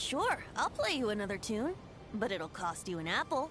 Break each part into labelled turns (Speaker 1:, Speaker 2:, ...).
Speaker 1: Sure, I'll play you another tune, but it'll cost you an apple.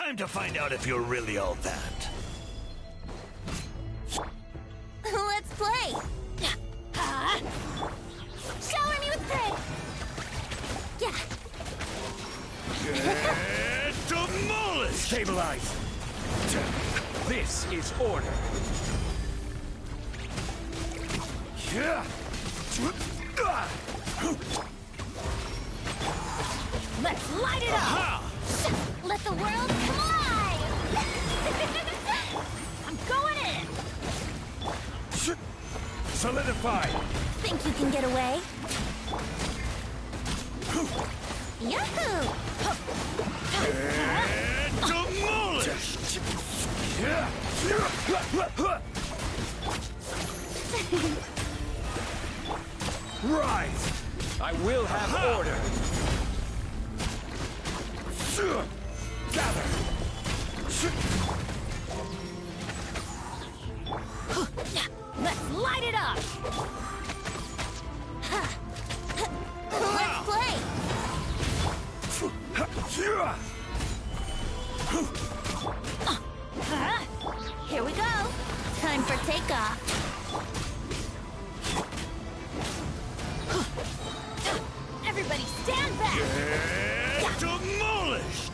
Speaker 2: Time to find out if you're really all that.
Speaker 1: Let's play! Shower me with praise! Yeah.
Speaker 2: Get demolished!
Speaker 3: Stabilize! This is order.
Speaker 1: Let's light it up! Let the world come alive! I'm going in!
Speaker 3: Solidify!
Speaker 1: Think you can get away? Yahoo!
Speaker 2: Get demolished!
Speaker 3: Rise! I will have order. Gather!
Speaker 1: Let's light it up! Let's play! Here we go! Time for takeoff! Everybody stand back!
Speaker 2: Get demolished!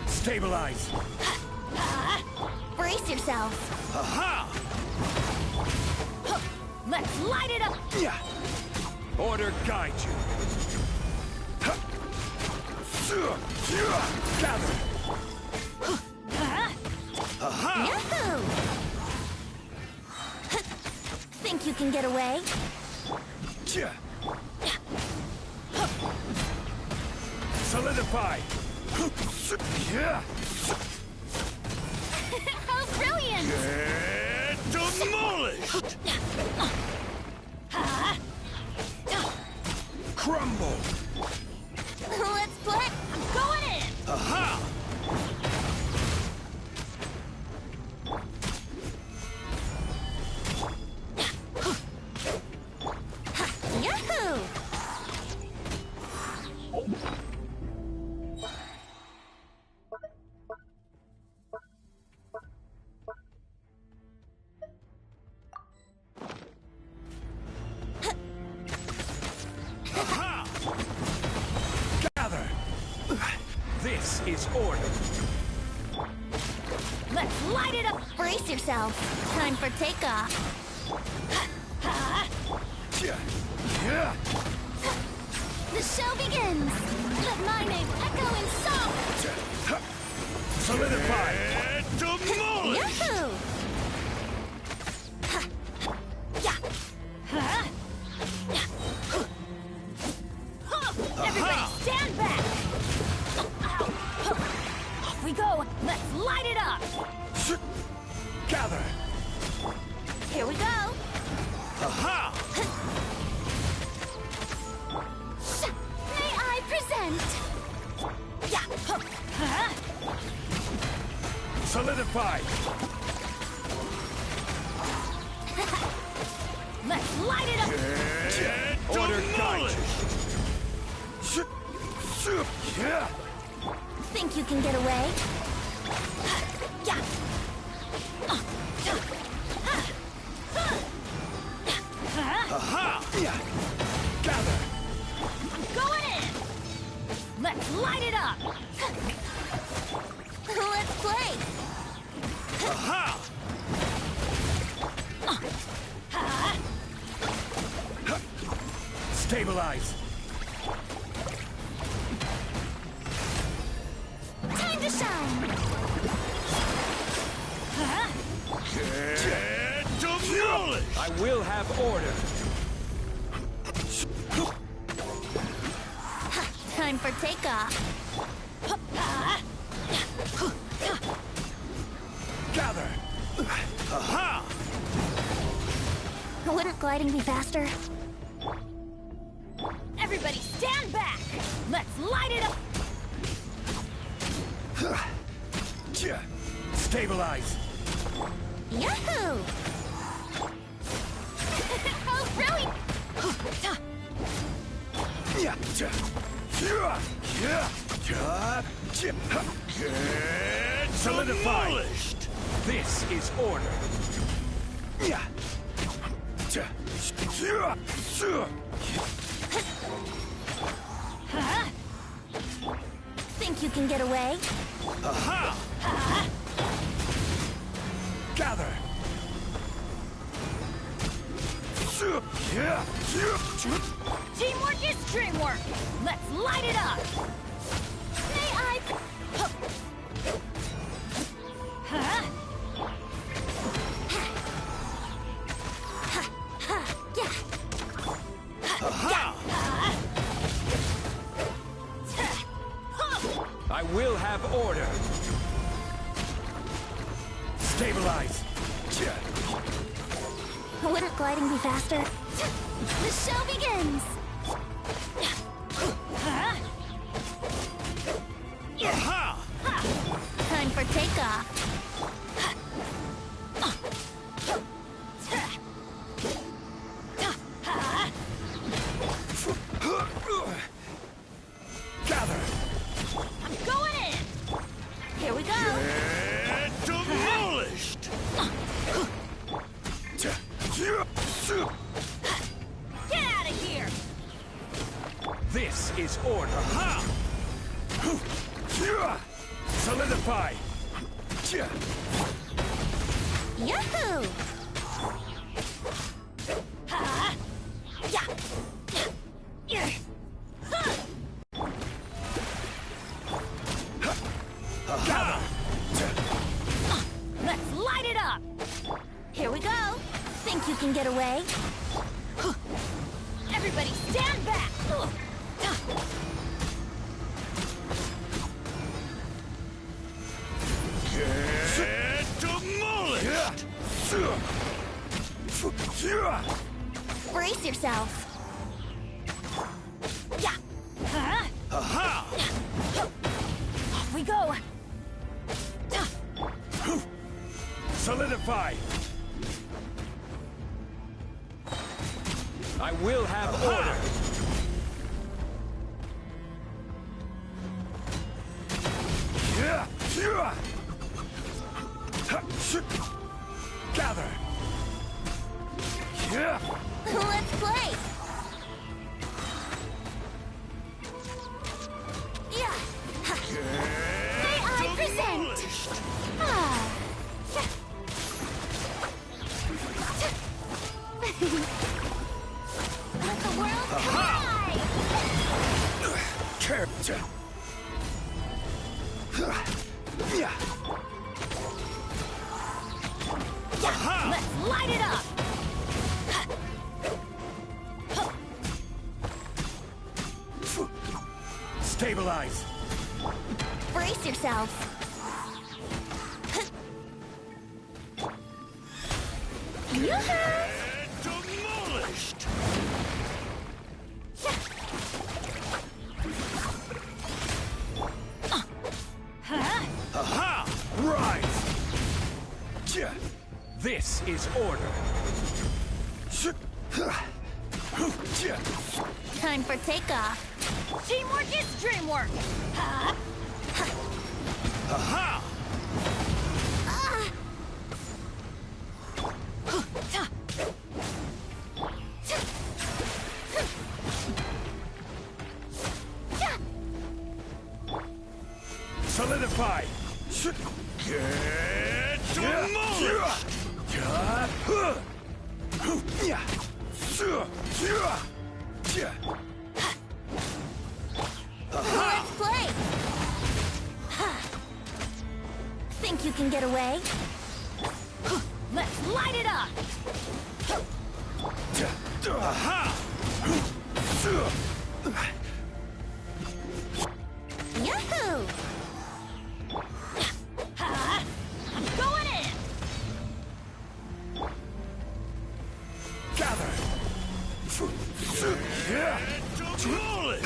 Speaker 3: Stabilize!
Speaker 1: Brace yourself!
Speaker 2: Aha!
Speaker 1: Let's light it up!
Speaker 3: Order guide you. Gather!
Speaker 1: Yahoo! Think you can get away?
Speaker 3: Solidify!
Speaker 1: How brilliant!
Speaker 2: Get demolished!
Speaker 3: Crumble!
Speaker 1: Let's play! I'm going in!
Speaker 2: Aha!
Speaker 1: Yahoo!
Speaker 2: Aha!
Speaker 3: Gather! This is order.
Speaker 1: Let's light it up! Brace yourself. Time for takeoff. The show begins! Let my name echo in song!
Speaker 3: Solidify!
Speaker 2: Get demolished!
Speaker 1: Yahoo! Everybody stand back! Off we go! Let's light it up!
Speaker 3: Gather!
Speaker 1: Here we go!
Speaker 2: Aha!
Speaker 1: May I present?
Speaker 3: Solidify!
Speaker 1: Let's light it up!
Speaker 2: Get
Speaker 3: Order guide
Speaker 2: demolished!
Speaker 1: Think you can get away?
Speaker 2: Aha!
Speaker 3: Gather!
Speaker 1: I'm going in! Let's light it up! Let's play!
Speaker 2: Aha!
Speaker 3: Stabilize!
Speaker 1: Time to shine!
Speaker 2: Get demolished!
Speaker 3: I will have order.
Speaker 1: Time for takeoff!
Speaker 3: Gather!
Speaker 2: Aha!
Speaker 1: Wouldn't gliding be faster? Everybody stand back! Let's light it up!
Speaker 3: Stabilize!
Speaker 1: Yahoo! How brilliant!
Speaker 2: Get
Speaker 3: Solidify.
Speaker 2: demolished!
Speaker 3: This is order.
Speaker 1: Huh? Think you can get away?
Speaker 2: Aha!
Speaker 3: Gather.
Speaker 1: Teamwork is dreamwork! Let's light it up! May I... Huh? Yeah.
Speaker 2: Aha!
Speaker 3: I will have order. Stabilize.
Speaker 1: Wouldn't gliding be faster? The show begins! Huh?
Speaker 2: Aha!
Speaker 1: Time for takeoff.
Speaker 3: Gather.
Speaker 1: I'm going in! Here we go!
Speaker 2: Get demolished!
Speaker 1: Get out of here!
Speaker 3: This is order.
Speaker 2: Aha!
Speaker 3: Solidify.
Speaker 1: Yahoo! Ha! Yeah! Yeah! Huh!
Speaker 2: Aha!
Speaker 1: Let's light it up! Here we go! Think you can get away? Everybody stand back!
Speaker 2: Get demolished!
Speaker 1: Brace yourself! Yeah! Huh?
Speaker 2: Aha!
Speaker 1: Off we go!
Speaker 3: Solidify. I will have order. Gather.
Speaker 1: Let's play! Yeah! May I present?
Speaker 2: Demolished!
Speaker 1: Ah. Let the world cry!
Speaker 3: Character.
Speaker 2: Aha!
Speaker 1: Let's light it up!
Speaker 3: Stabilize.
Speaker 1: Brace yourself! Yoo-hoo!
Speaker 2: Get demolished!
Speaker 1: Huh?
Speaker 2: Aha!
Speaker 3: Rise. This is order.
Speaker 1: Time for takeoff. Teamwork is dreamwork! Huh?
Speaker 2: Aha!
Speaker 1: Ah.
Speaker 3: Solidify.
Speaker 2: Get demolished!
Speaker 1: Let's play! Think you can get away? Let's light it up!
Speaker 2: Aha!
Speaker 1: Yahoo! I'm going in!
Speaker 3: Gather.
Speaker 2: Get demolished!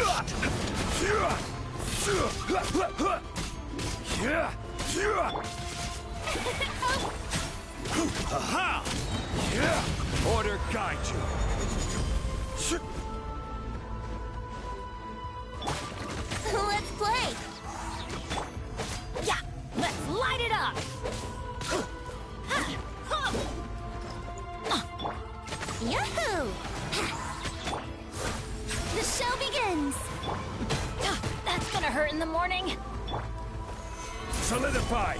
Speaker 2: Aha!
Speaker 3: Order guide you.
Speaker 1: Let's play! Yeah! Let's light it up! Yahoo! The show begins! That's gonna hurt in the morning!
Speaker 3: Solidify!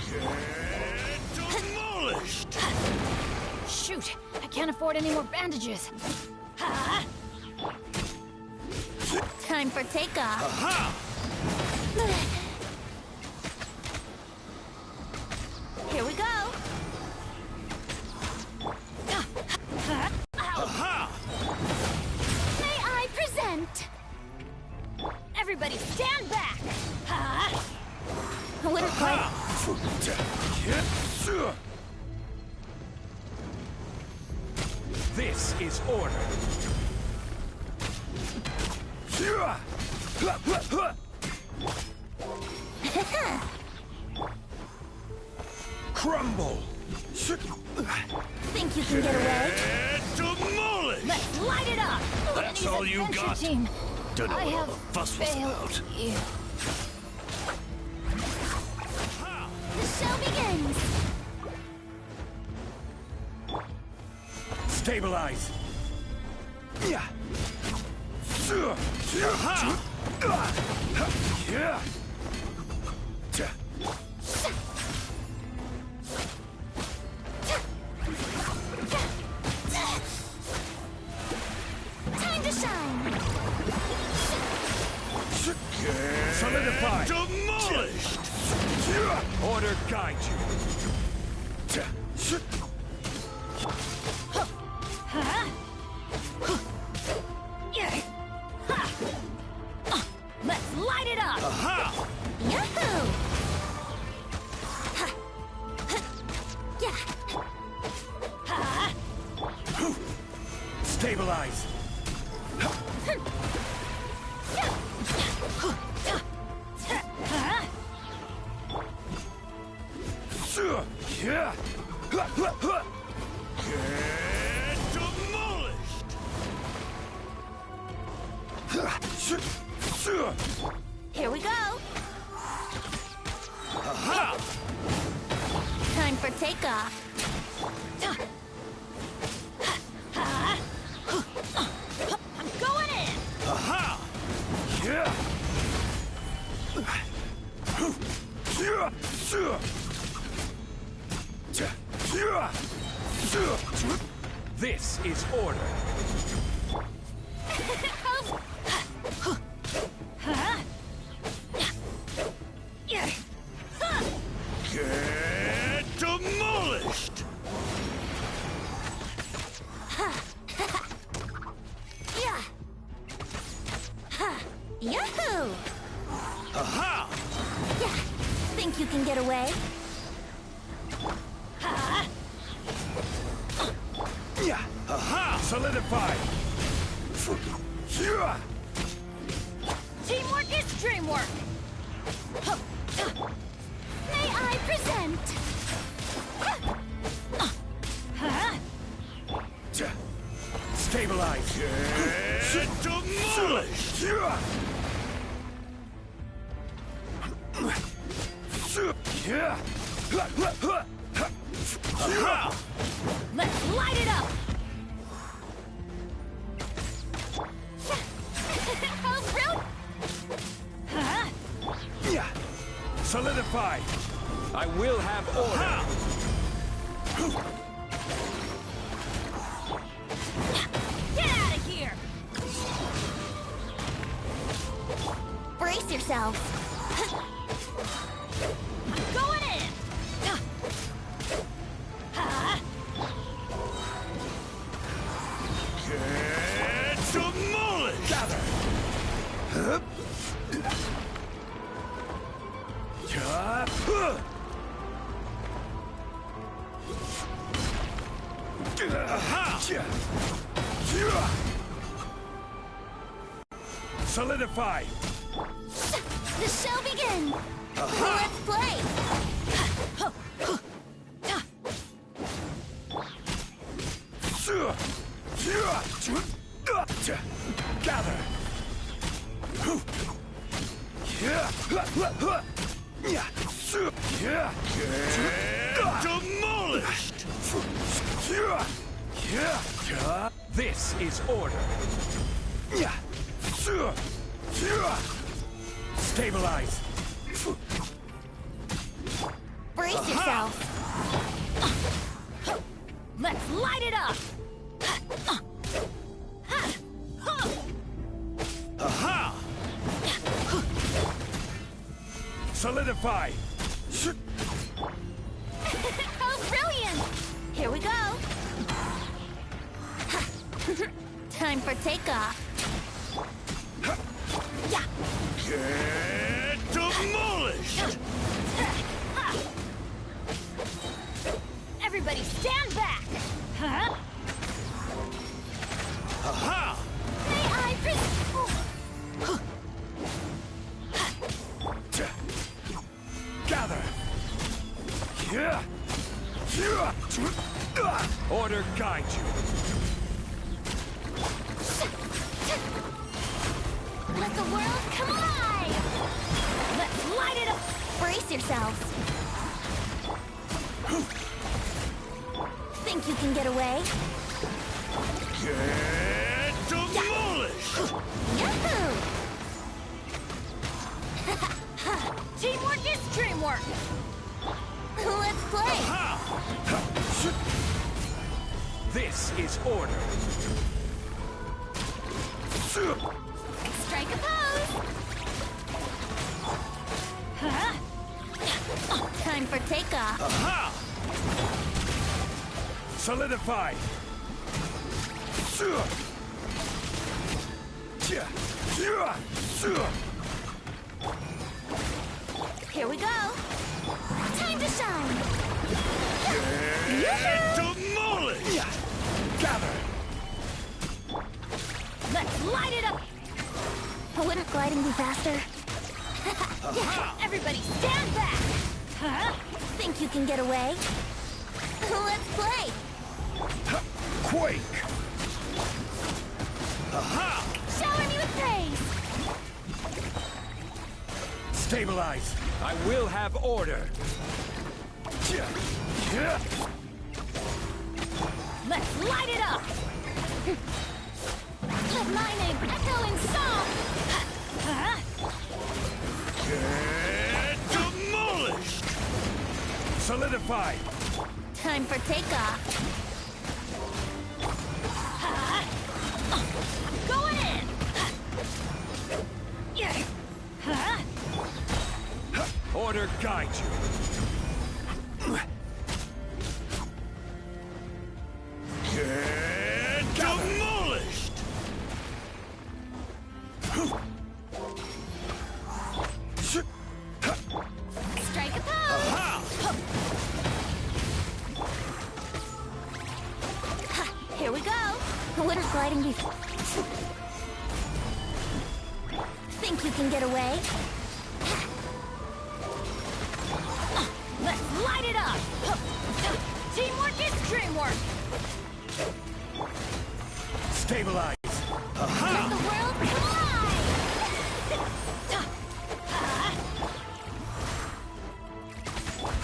Speaker 2: Get demolished!
Speaker 1: Shoot! I can't afford any more bandages. Time for takeoff.
Speaker 2: Aha!
Speaker 1: Here we go.
Speaker 2: Aha!
Speaker 1: May I present? Everybody stand back. What a fight.
Speaker 3: This is order. Crumble!
Speaker 1: Think you can get away?
Speaker 2: Get demolished!
Speaker 1: Let's light it up.
Speaker 2: That's
Speaker 1: Lenny's
Speaker 2: all you
Speaker 1: adventure
Speaker 2: got?
Speaker 1: Team.
Speaker 2: Don't know
Speaker 1: I
Speaker 2: what all
Speaker 1: have
Speaker 2: the fuss was
Speaker 1: failed
Speaker 2: about.
Speaker 1: you.
Speaker 2: Aha!
Speaker 1: The show begins.
Speaker 3: Stabilize!
Speaker 1: Time to shine.
Speaker 3: Solidify!
Speaker 2: Demolished!
Speaker 3: Order guide you.
Speaker 1: Let's light it up.
Speaker 2: Aha!
Speaker 1: Yahoo! Yeah.
Speaker 3: Stabilize!
Speaker 2: Get demolished!
Speaker 1: Here we go.
Speaker 2: Aha!
Speaker 1: Time for takeoff. I'm going in.
Speaker 2: Aha!
Speaker 3: This is order.
Speaker 2: Get demolished!
Speaker 1: Yeah. Yahoo!
Speaker 2: Aha!
Speaker 1: Yeah. Think you can get away?
Speaker 2: Aha!
Speaker 3: Solidify!
Speaker 1: Teamwork is dreamwork. May I present?
Speaker 3: Stabilize!
Speaker 2: Get demolished! Aha!
Speaker 1: Let's light it up. How rude!
Speaker 3: Solidify! I will have order!
Speaker 1: Get out of here! Brace yourself. I'm going in.
Speaker 2: Get demolished!
Speaker 3: Gather!
Speaker 2: Aha!
Speaker 3: Solidify!
Speaker 1: The show begins. Let's play.
Speaker 3: Gather!
Speaker 2: Demolished!
Speaker 3: This is order. Stabilize.
Speaker 1: Brace yourself. Let's light it up.
Speaker 2: Aha!
Speaker 3: Solidify.
Speaker 1: How brilliant! Here we go. Time for takeoff. Yeah.
Speaker 2: Get demolished!
Speaker 1: Everybody stand back. Huh?
Speaker 2: Aha!
Speaker 1: May I
Speaker 3: Gather. Order guide you.
Speaker 1: Let the world come alive! Let's light it up! Brace yourselves. Think you can get away?
Speaker 2: Get demolished!
Speaker 1: Yahoo! Teamwork is dreamwork! Let's play!
Speaker 2: Ha!
Speaker 3: This is order.
Speaker 1: Strike a pose! Huh? Time for takeoff.
Speaker 2: Aha!
Speaker 3: Solidify.
Speaker 1: Here we go! Time to shine!
Speaker 2: Get demolished!
Speaker 3: Gather.
Speaker 1: Let's light it up! Wouldn't gliding be faster? Everybody stand back! Huh? Think you can get away? Let's play!
Speaker 3: Quake.
Speaker 2: Aha!
Speaker 1: Shower me with praise!
Speaker 3: Stabilize. I will have order.
Speaker 1: Let's light it up! Let my name echo in song! Huh?
Speaker 2: Get demolished!
Speaker 3: Solidify.
Speaker 1: Time for takeoff. I'm going in! Huh?
Speaker 3: Order guide you.
Speaker 2: Get demolished!
Speaker 1: Strike a pose!
Speaker 2: Aha!
Speaker 1: Here we go! Wouldn't gliding be... Think you can get away? Let's light it up! Teamwork is dreamwork!
Speaker 3: Stabilize.
Speaker 1: Let the world collide!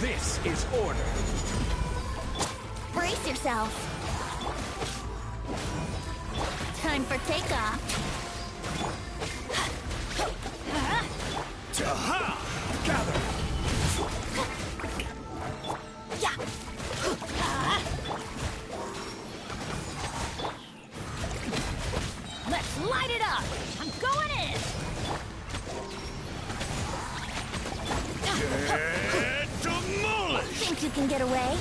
Speaker 3: This is order.
Speaker 1: Brace yourself. Time for takeoff.
Speaker 2: Aha!
Speaker 3: Gather.
Speaker 1: Yeah. Let's light it up. I'm going in.
Speaker 2: Get demolished!
Speaker 1: Think you can get away?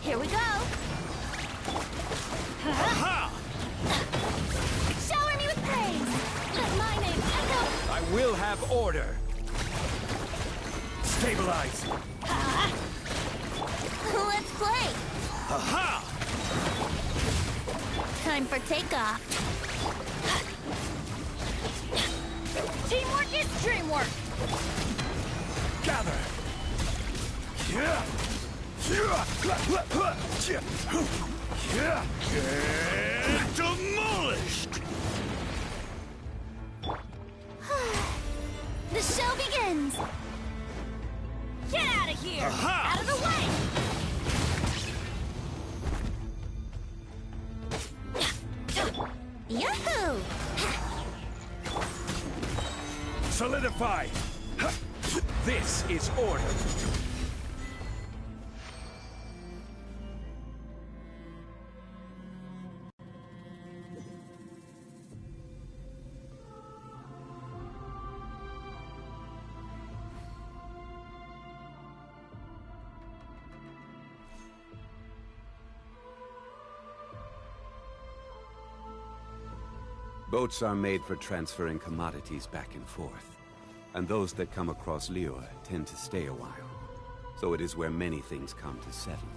Speaker 1: Here we go.
Speaker 2: Aha!
Speaker 1: Shower me with praise. Let my name echo.
Speaker 3: I will have order. Stabilize.
Speaker 1: Let's play.
Speaker 2: Aha!
Speaker 1: Time for takeoff. Teamwork is dreamwork.
Speaker 3: Gather.
Speaker 2: Get demolished!
Speaker 1: here!
Speaker 2: Aha!
Speaker 1: Out of the way! Yahoo!
Speaker 3: Solidify! This is order!
Speaker 4: Boats are made for transferring commodities back and forth. And those that come across Liyue tend to stay a while. So it is where many things come to settle.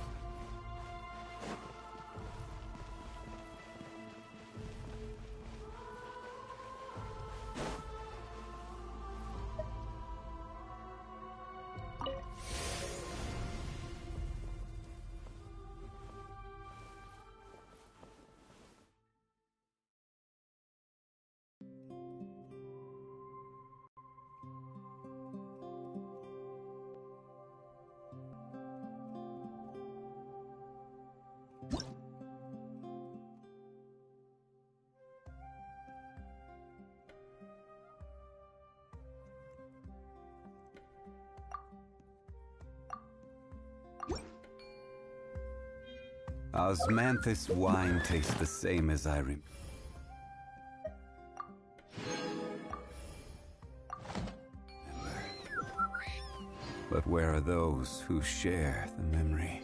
Speaker 4: Osmanthus wine tastes the same as I remember. But where are those who share the memory?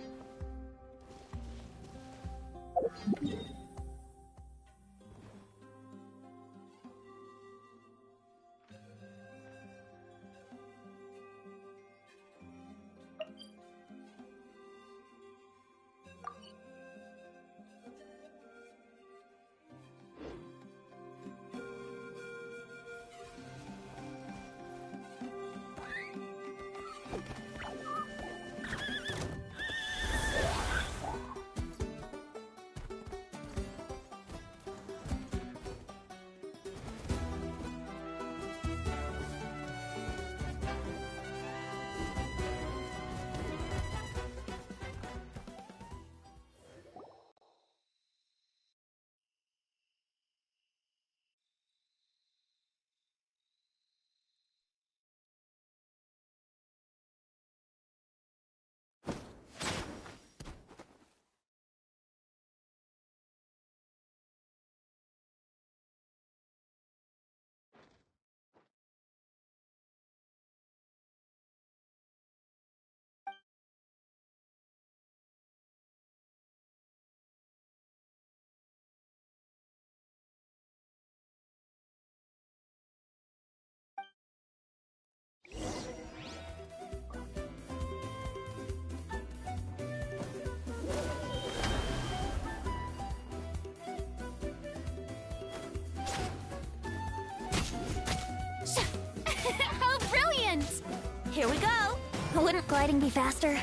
Speaker 1: How brilliant! Here we go! Wouldn't gliding be faster?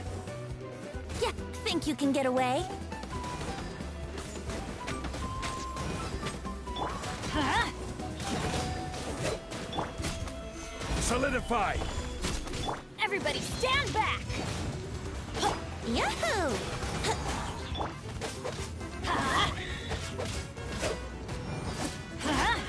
Speaker 1: Yeah, think you can get away? Huh?
Speaker 3: Solidify!
Speaker 1: Everybody stand back! Yahoo! Huh? Huh?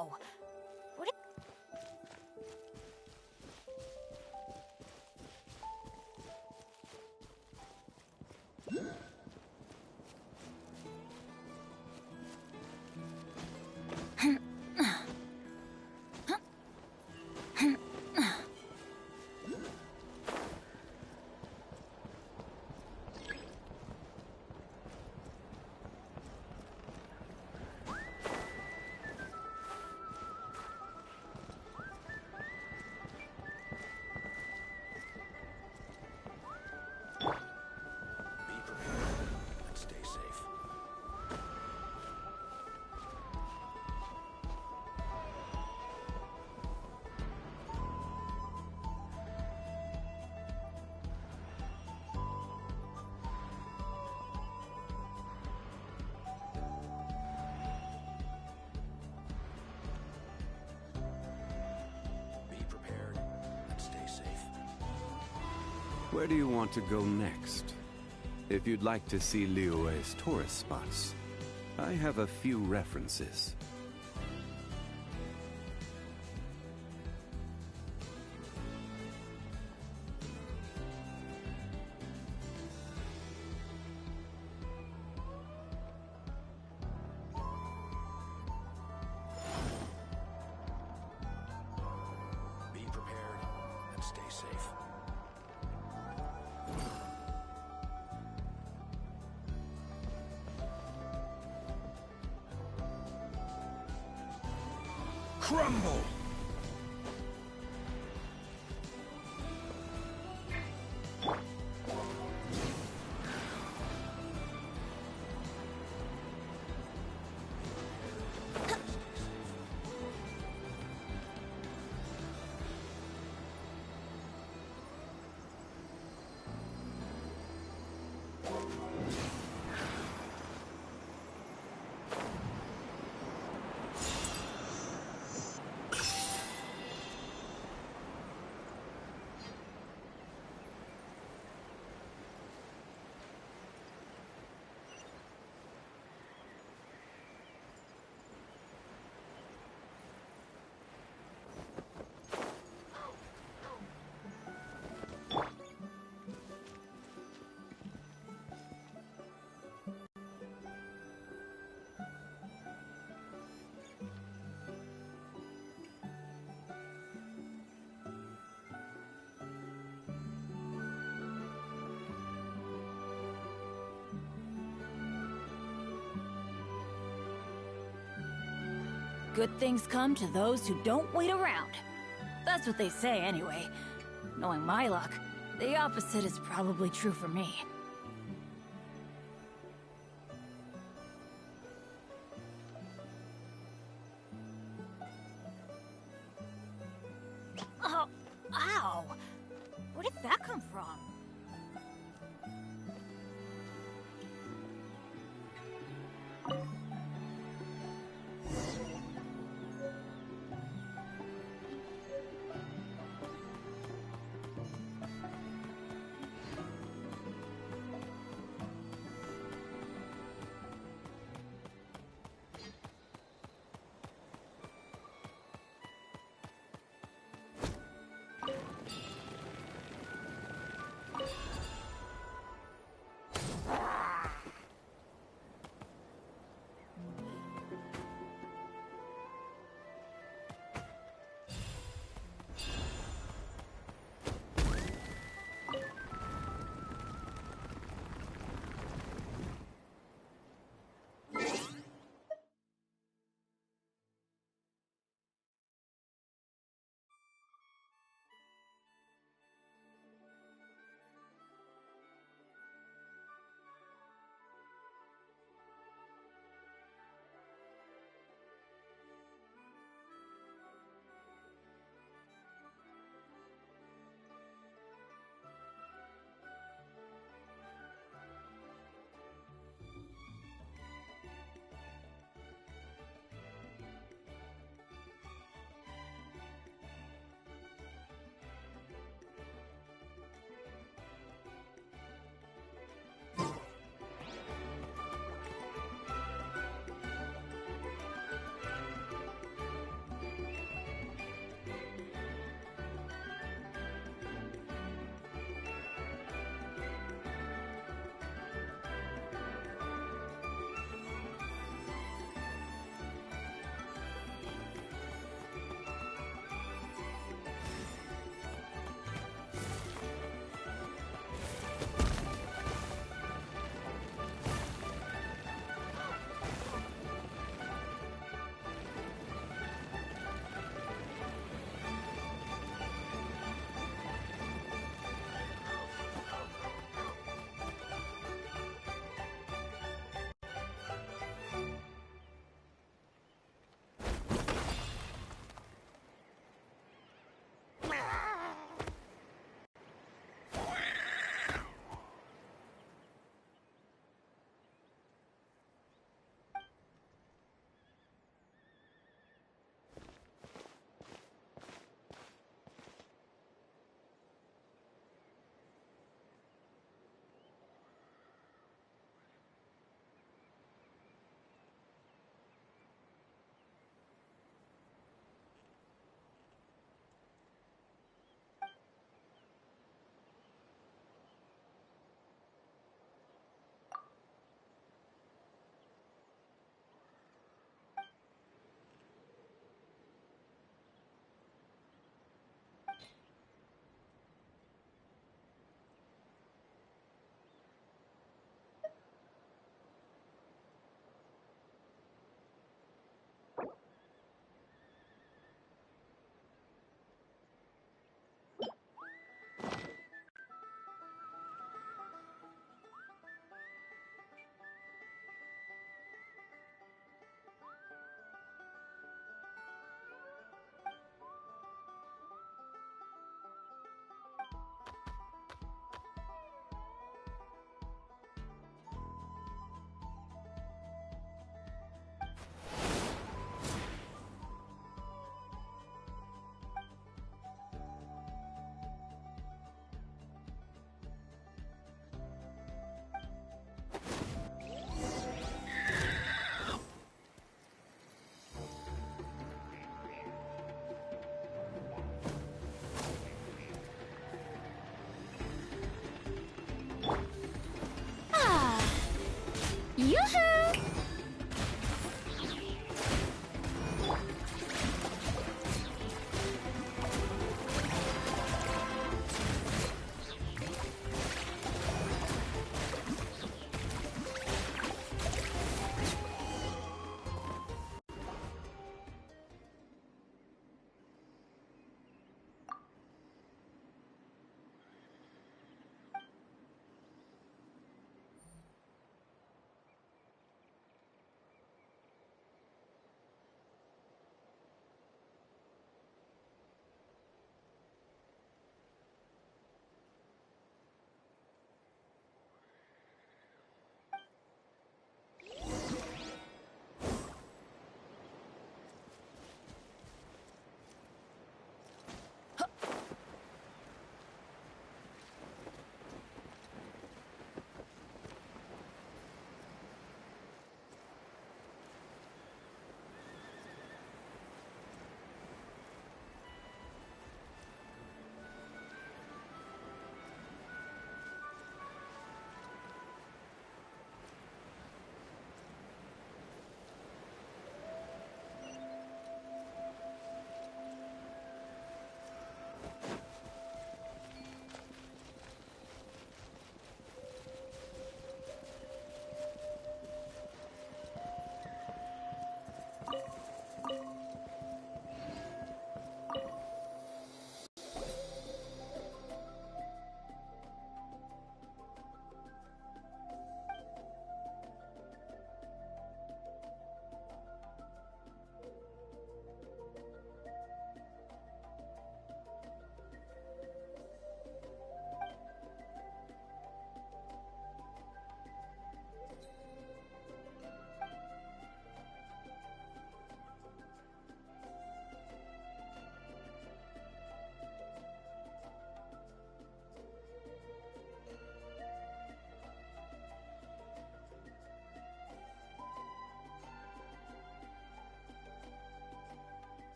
Speaker 1: Ow! What it...
Speaker 3: Be prepared and stay safe. Be prepared and stay safe.
Speaker 4: Where do you want to go next? If you'd like to see Liyue's tourist spots, I have a few references.
Speaker 3: Be prepared and stay safe. Crumble!
Speaker 1: Good things come to those who don't wait around. That's what they say anyway. Knowing my luck, the opposite is probably true for me. Oh, ow! Where did that come from?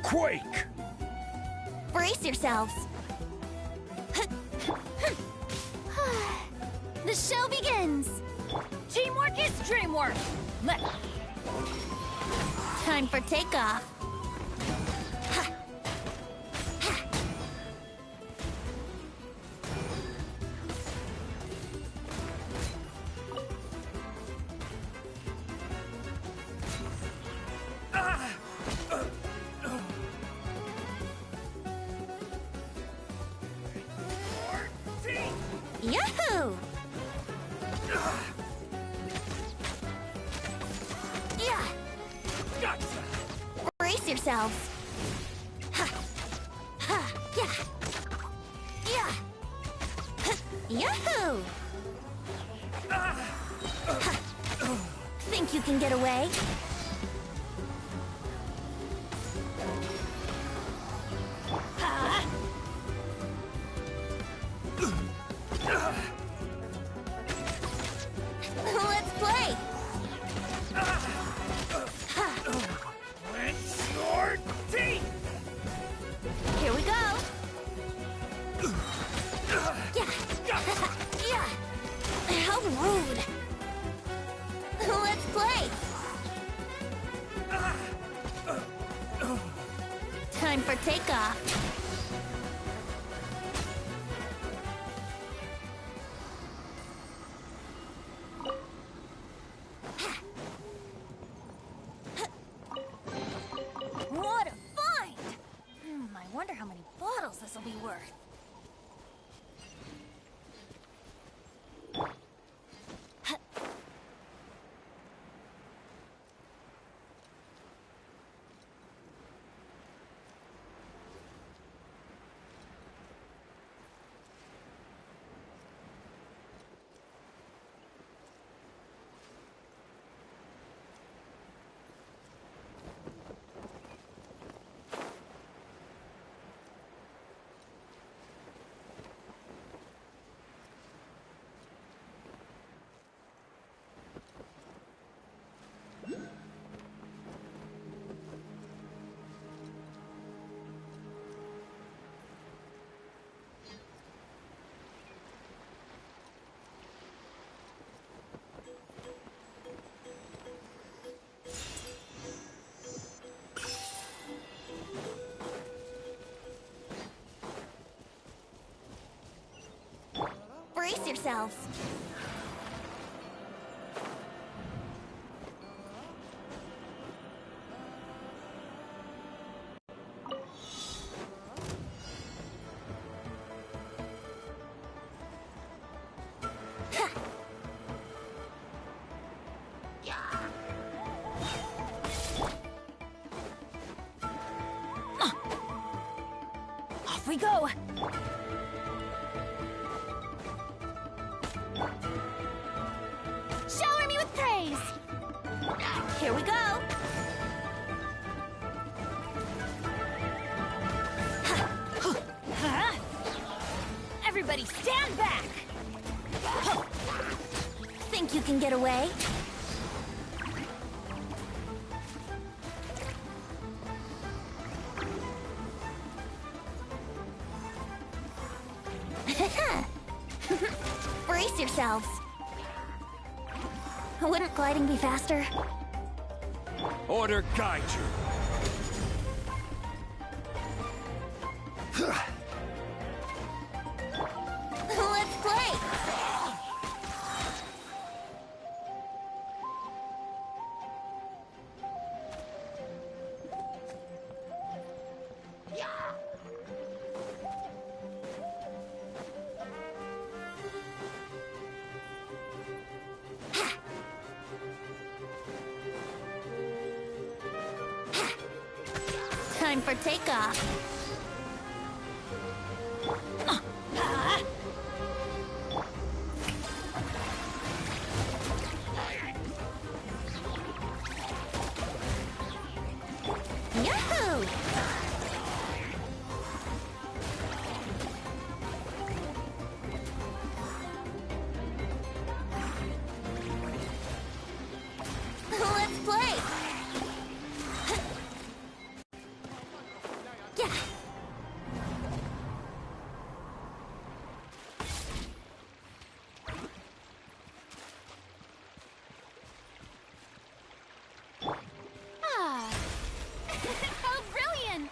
Speaker 3: Quake!
Speaker 5: Brace yourselves. The show begins.
Speaker 1: Teamwork is dreamwork! Let
Speaker 5: Time for takeoff. Yahoo! Yeah!
Speaker 3: Gotcha!
Speaker 5: Brace yourselves. Ha! Ha! Yeah! Yeah! Ha! Yahoo! Ha! Think you can get away? Let's play!
Speaker 3: Clench your teeth!
Speaker 5: Here we go! Yeah! Yeah! How rude! Let's play! Time for takeoff.
Speaker 1: What a find! I wonder how many bottles this'll be worth.
Speaker 5: Brace yourselves.
Speaker 1: Off we go!
Speaker 5: Shower me with praise! Here we go!
Speaker 1: Huh? Everybody stand back!
Speaker 5: Think you can get away? Brace yourselves. Wouldn't gliding be faster?
Speaker 3: Order guide you.
Speaker 5: Let's play! Time for takeoff. Yahoo! Let's play! Yeah! Ah! How brilliant!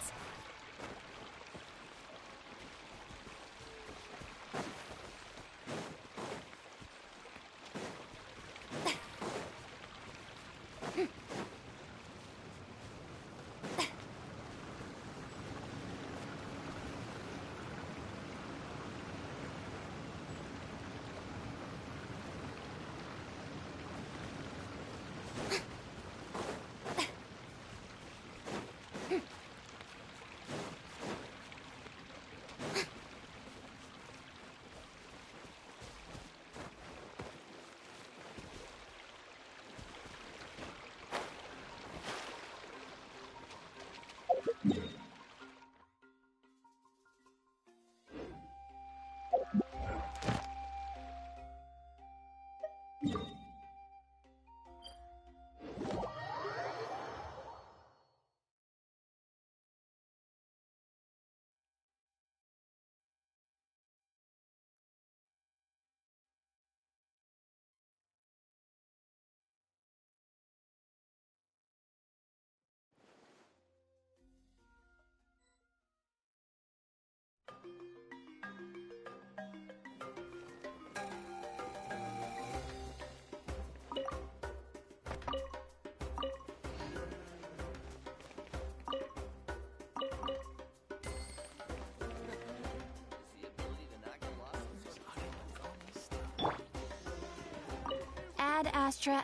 Speaker 1: Ad Astra.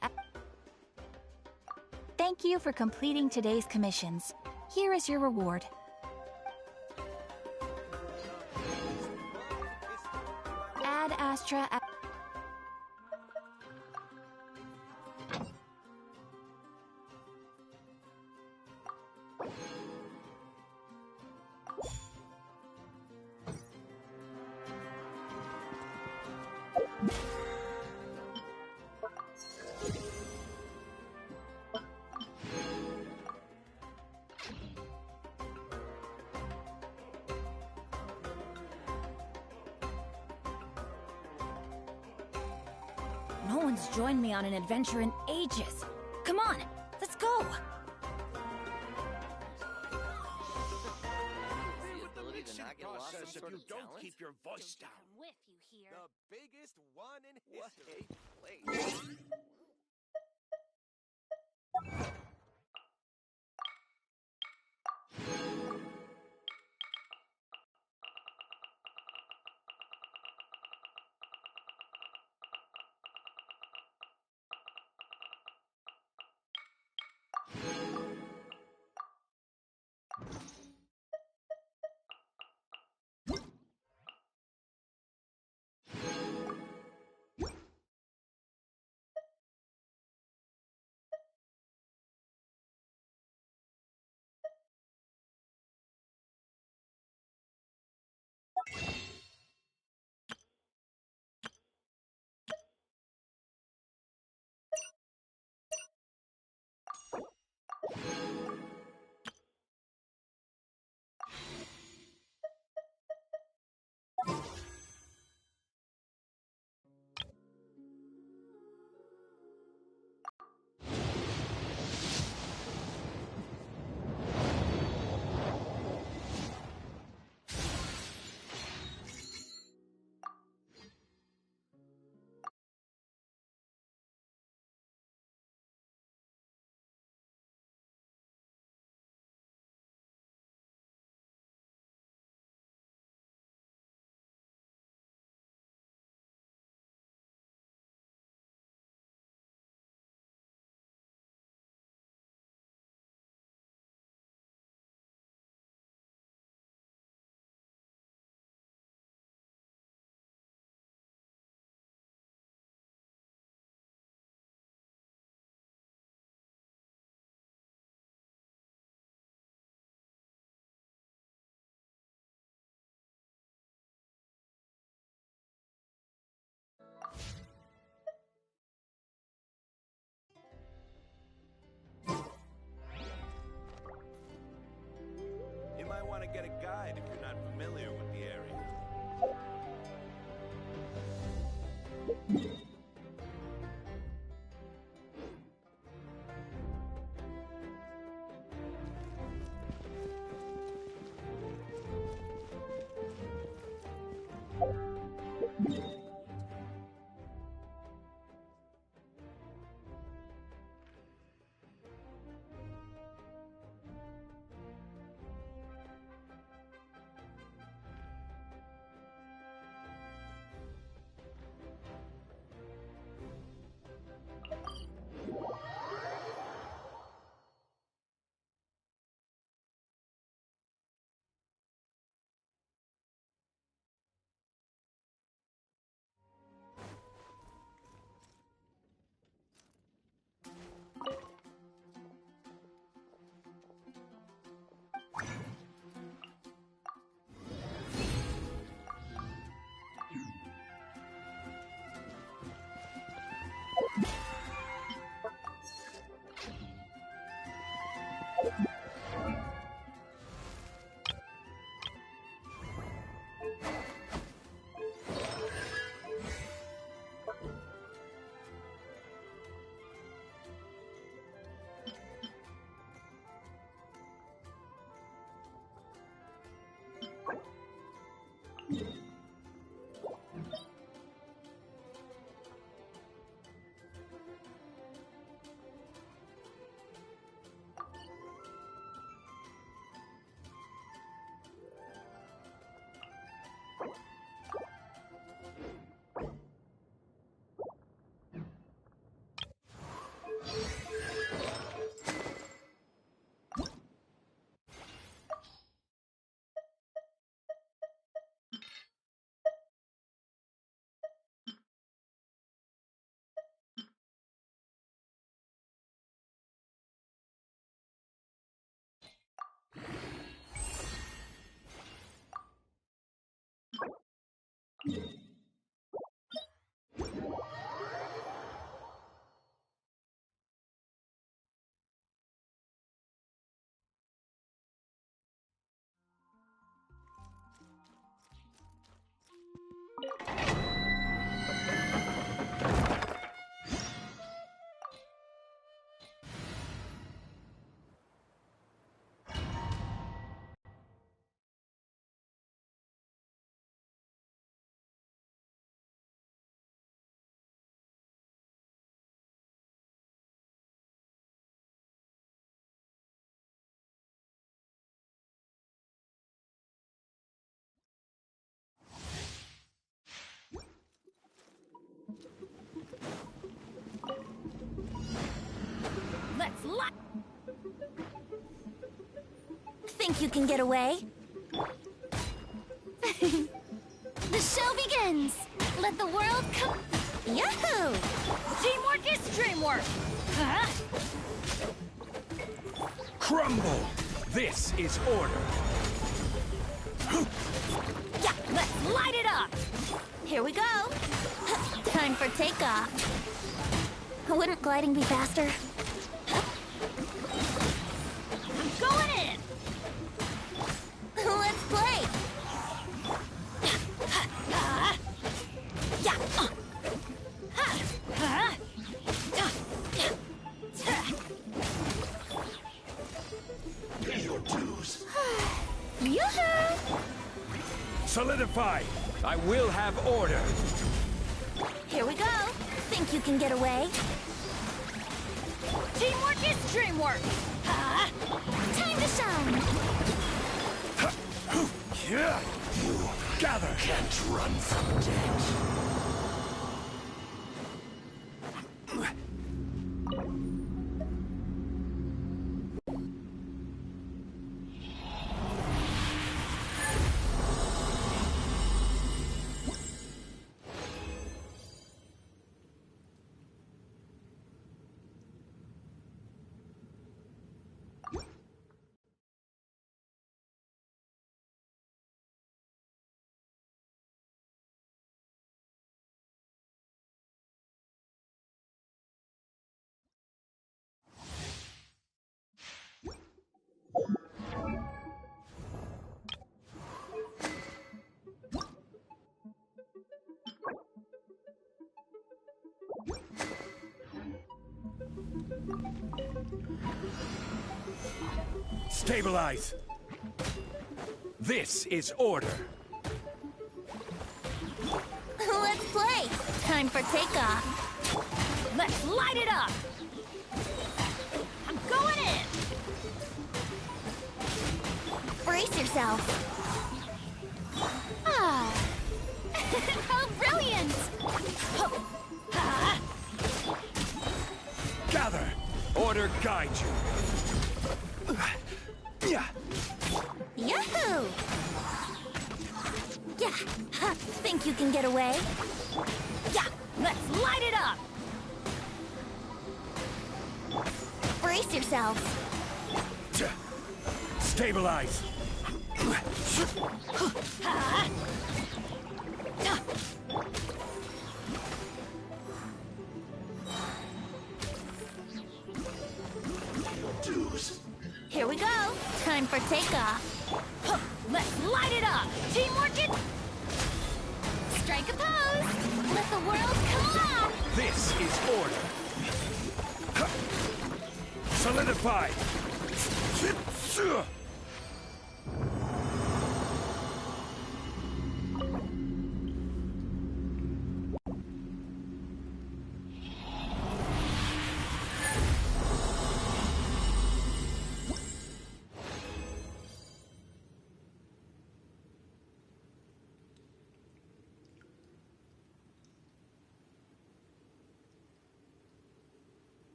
Speaker 1: Thank you for completing today's commissions. Here is your reward. Ad Astra. No one's joined me on an adventure in ages. Come on, let's go!
Speaker 2: Process if you don't keep your voice down.
Speaker 5: With you here. here.
Speaker 6: The biggest one in
Speaker 7: What
Speaker 6: history.
Speaker 7: a place.
Speaker 6: You might want to get a guide if you're not familiar with the area.
Speaker 5: Think you can get away? The show begins! Let the world come... Yahoo!
Speaker 1: Teamwork is dreamwork! Huh?
Speaker 3: Crumble! This is order.
Speaker 1: Yeah, let's light it up!
Speaker 5: Here we go! Time for takeoff. Wouldn't gliding be faster?
Speaker 1: I'm going in!
Speaker 5: Let's play!
Speaker 1: Yeah!
Speaker 2: Pay your dues.
Speaker 5: Yoo-hoo!
Speaker 3: Solidify! I will have order.
Speaker 5: Here we go! Think you can get away?
Speaker 1: Teamwork is dreamwork! Huh?
Speaker 5: Time to shine!
Speaker 3: Yeah! You gather!
Speaker 2: Can't run from death.
Speaker 3: Stabilize! This is order.
Speaker 5: Let's play! Time for takeoff.
Speaker 1: Let's light it up! I'm going in!
Speaker 5: Brace yourself. Ah! How brilliant!
Speaker 1: Huh?
Speaker 3: Gather! Order guide you. Yeah.
Speaker 5: Yahoo! Yeah! Ha. Think you can get away?
Speaker 1: Yeah, let's light it up!
Speaker 5: Brace yourself.
Speaker 3: Stabilize!
Speaker 1: Huh?
Speaker 2: Dues.
Speaker 5: Here we go. Time for takeoff.
Speaker 1: Let's light it up! Teamwork it...
Speaker 5: Strike a pose. Let the world come alive.
Speaker 3: This is order. Solidify!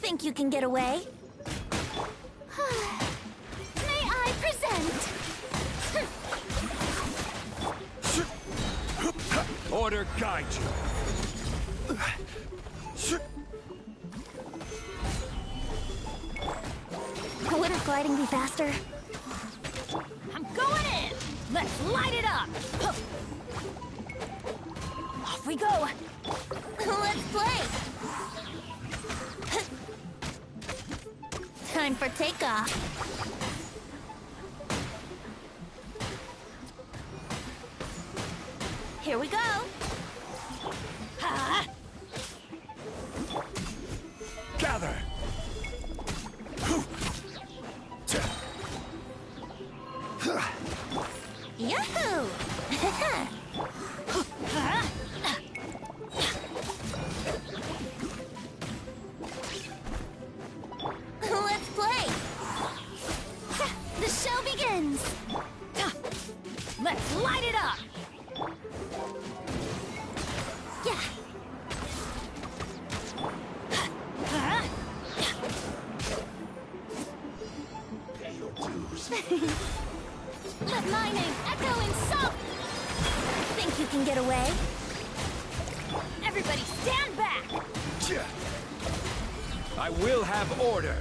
Speaker 5: Think you can get away? May I present?
Speaker 3: Order guide you.
Speaker 5: Wouldn't gliding be faster?
Speaker 1: I'm going in! Let's light it up! Off we go!
Speaker 5: Let's play! Time for takeoff. Here we go.
Speaker 1: Huh?
Speaker 3: Gather!
Speaker 5: Yahoo!
Speaker 1: Huh? Light it up!
Speaker 5: Yeah.
Speaker 1: Huh?
Speaker 2: Pay your dues.
Speaker 5: Let my name echo in song. Think you can get away?
Speaker 1: Everybody stand back!
Speaker 3: I will have order.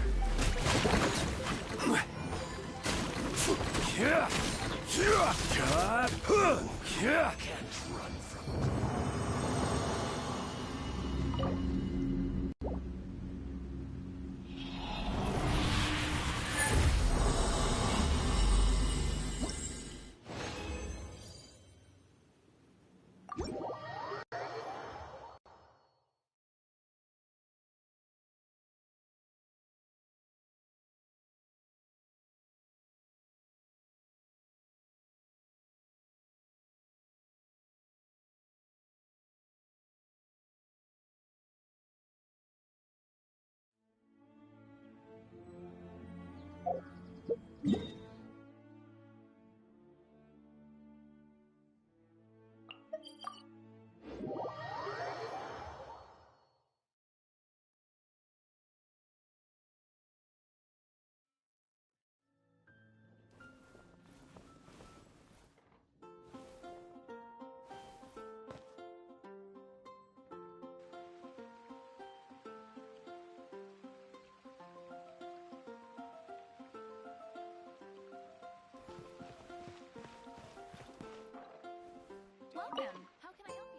Speaker 1: Welcome. How can I help you?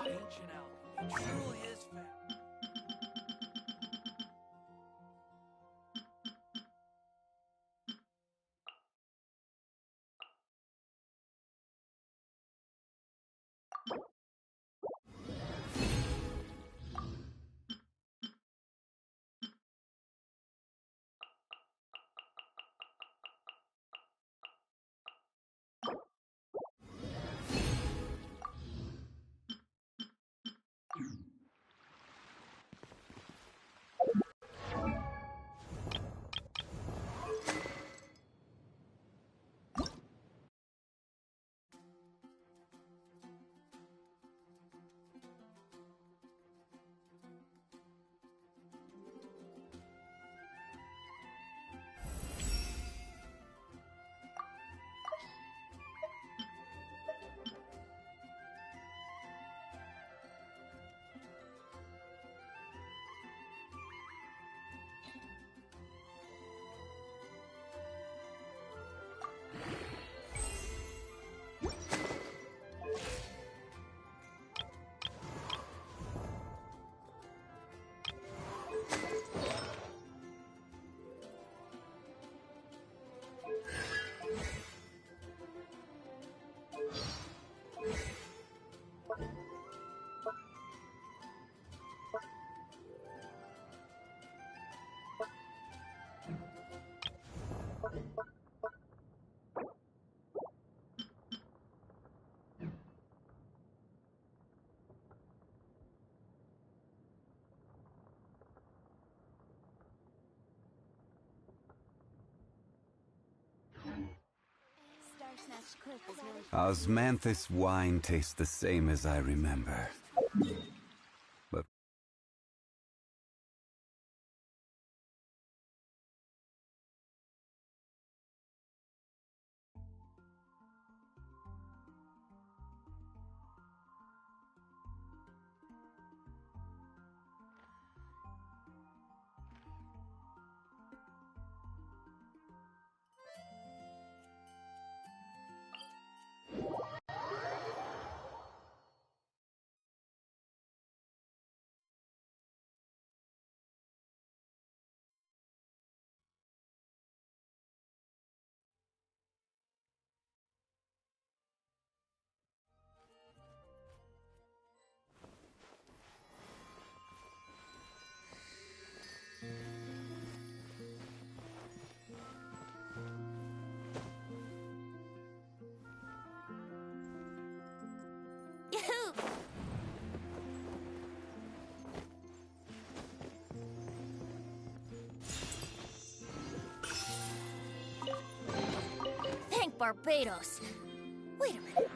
Speaker 3: Ancient Alchemy truly is fascinating.
Speaker 4: Osmanthus wine tastes the same as I remember. But
Speaker 5: Yahoo!
Speaker 1: Thank Barbados. Wait a minute.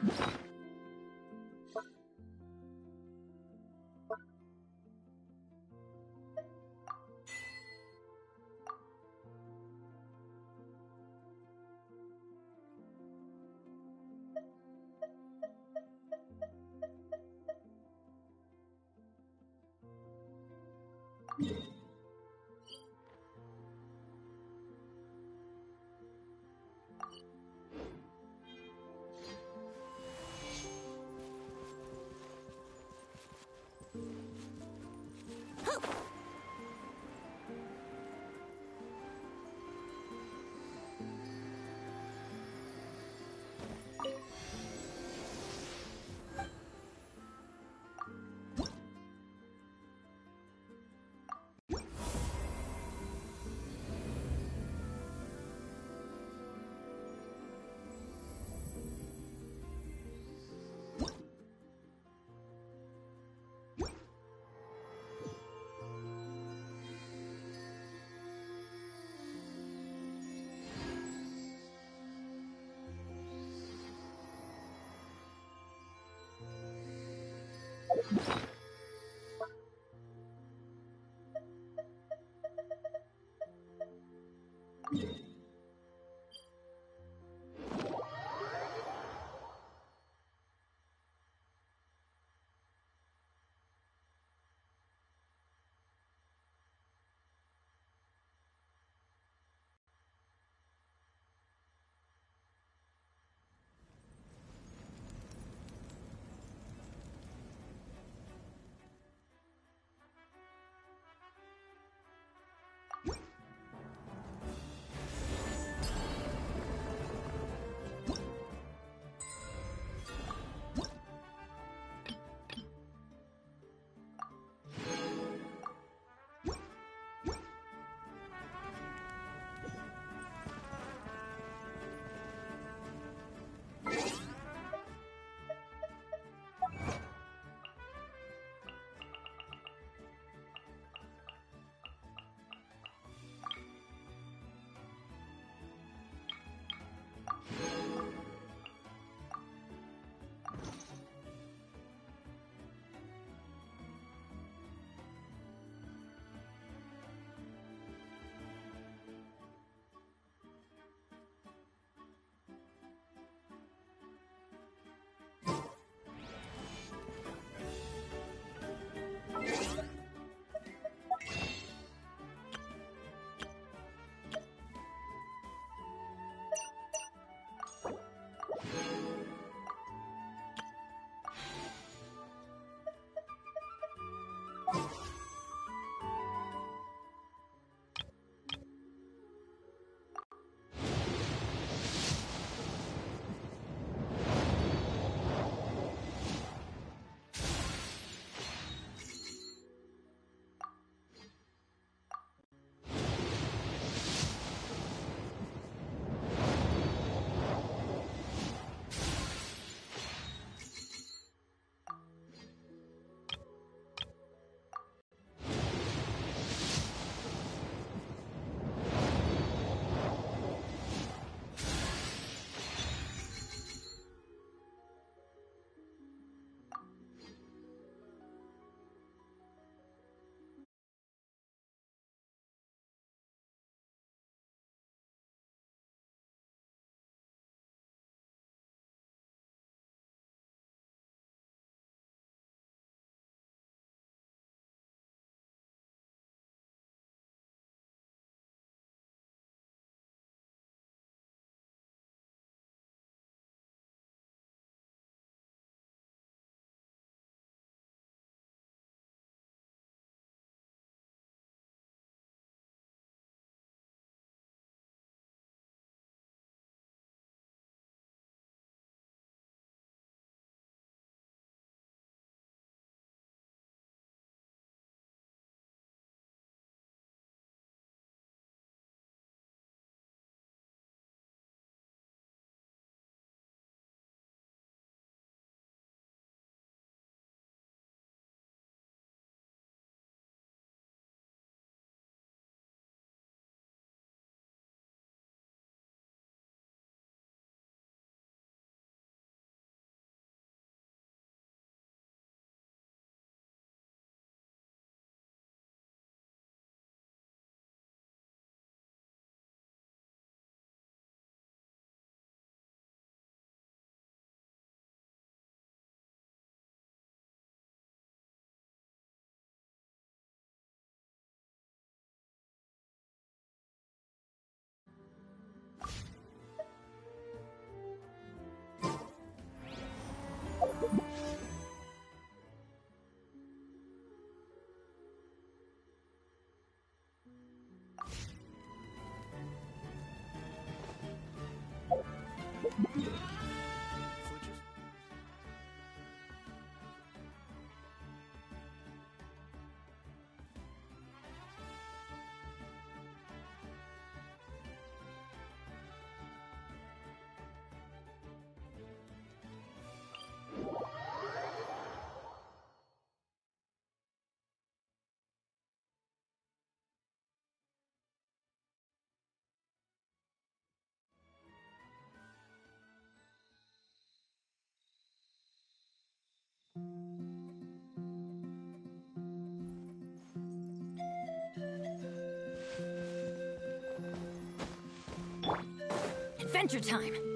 Speaker 1: adventure time!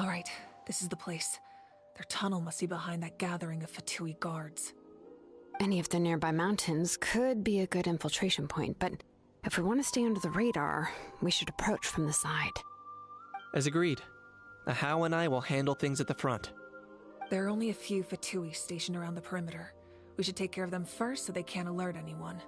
Speaker 7: All right, this is the place. Their tunnel must be behind that gathering of Fatui guards.
Speaker 8: Any of the nearby mountains could be a good infiltration point, but if we want to stay under the radar, we should approach from the side.
Speaker 9: As agreed. Ahau and I will handle things at the front.
Speaker 7: There are only a few Fatui stationed around the perimeter. We should take care of them first so they can't alert anyone.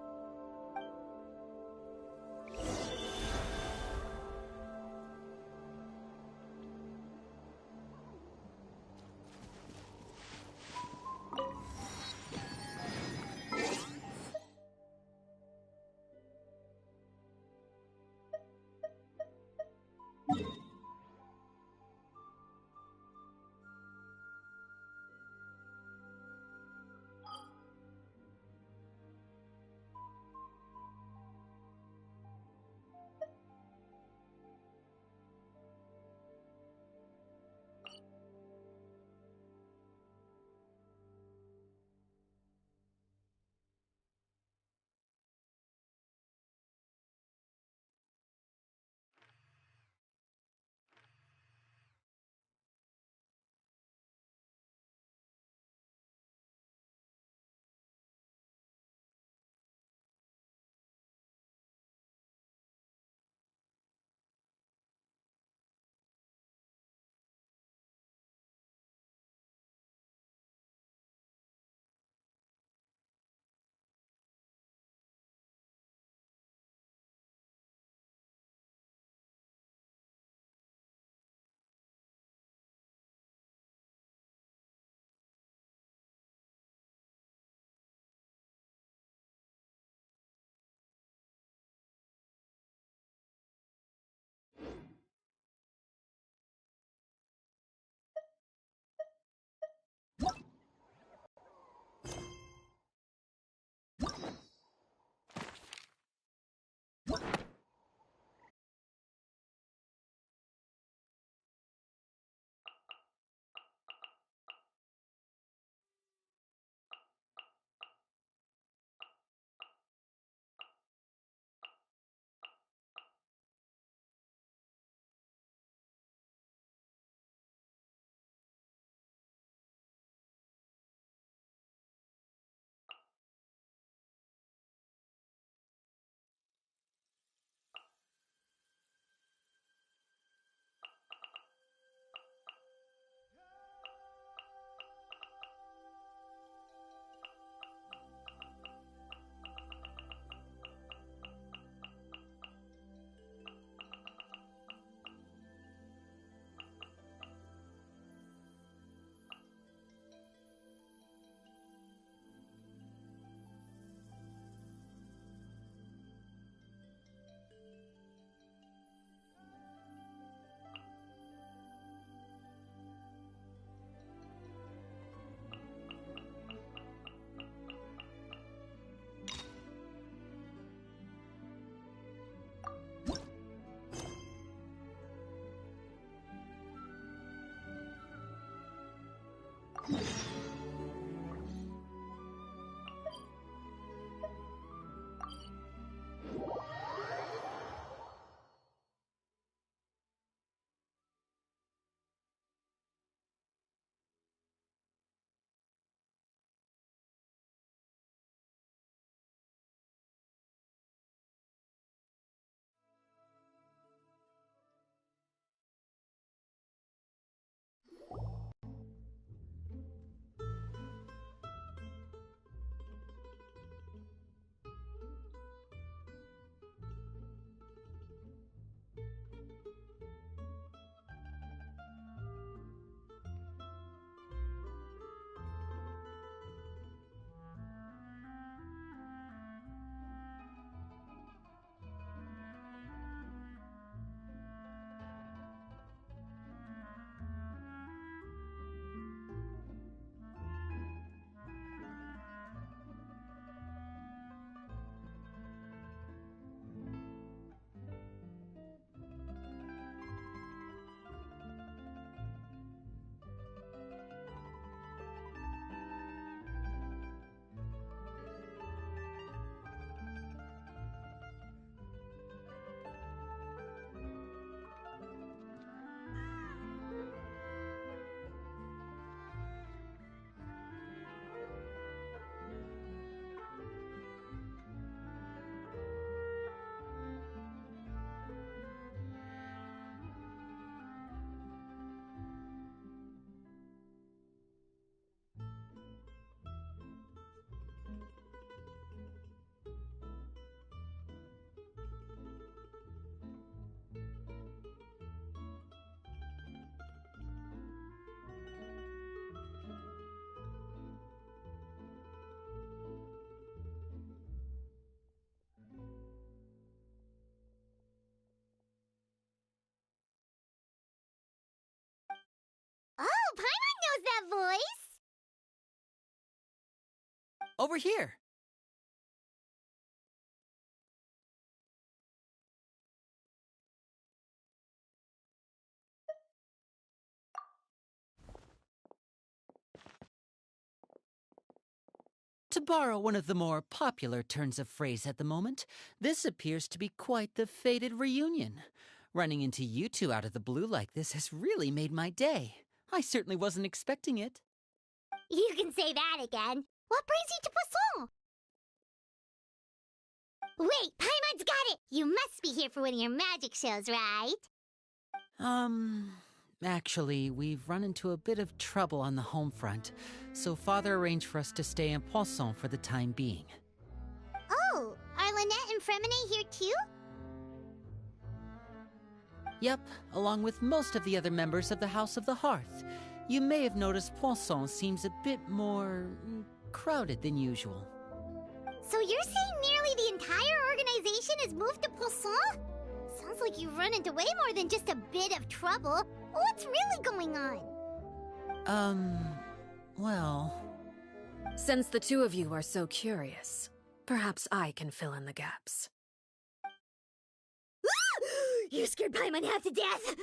Speaker 10: over here. To borrow one of the more popular turns of phrase at the moment, this appears to be quite the fated reunion. Running into you two out of the blue like this has really made my day. I certainly wasn't expecting it.
Speaker 5: You can say that again. What brings you to Poisson? Wait, Paimon's got it! You must be here for one of your magic shows, right?
Speaker 10: Actually, we've run into a bit of trouble on the home front, so Father arranged for us to stay in Poisson for the time being.
Speaker 5: Oh, are Lynette and Fremine here too?
Speaker 10: Yep, along with most of the other members of the House of the Hearth. You may have noticed Poisson seems a bit more crowded than usual.
Speaker 5: So you're saying nearly the entire organization has moved to Poisson? Sounds like you've run into way more than just a bit of trouble. What's really going on?
Speaker 10: Well...
Speaker 7: Since the two of you are so curious, perhaps I can fill in the gaps.
Speaker 5: You scared Paimon half to death!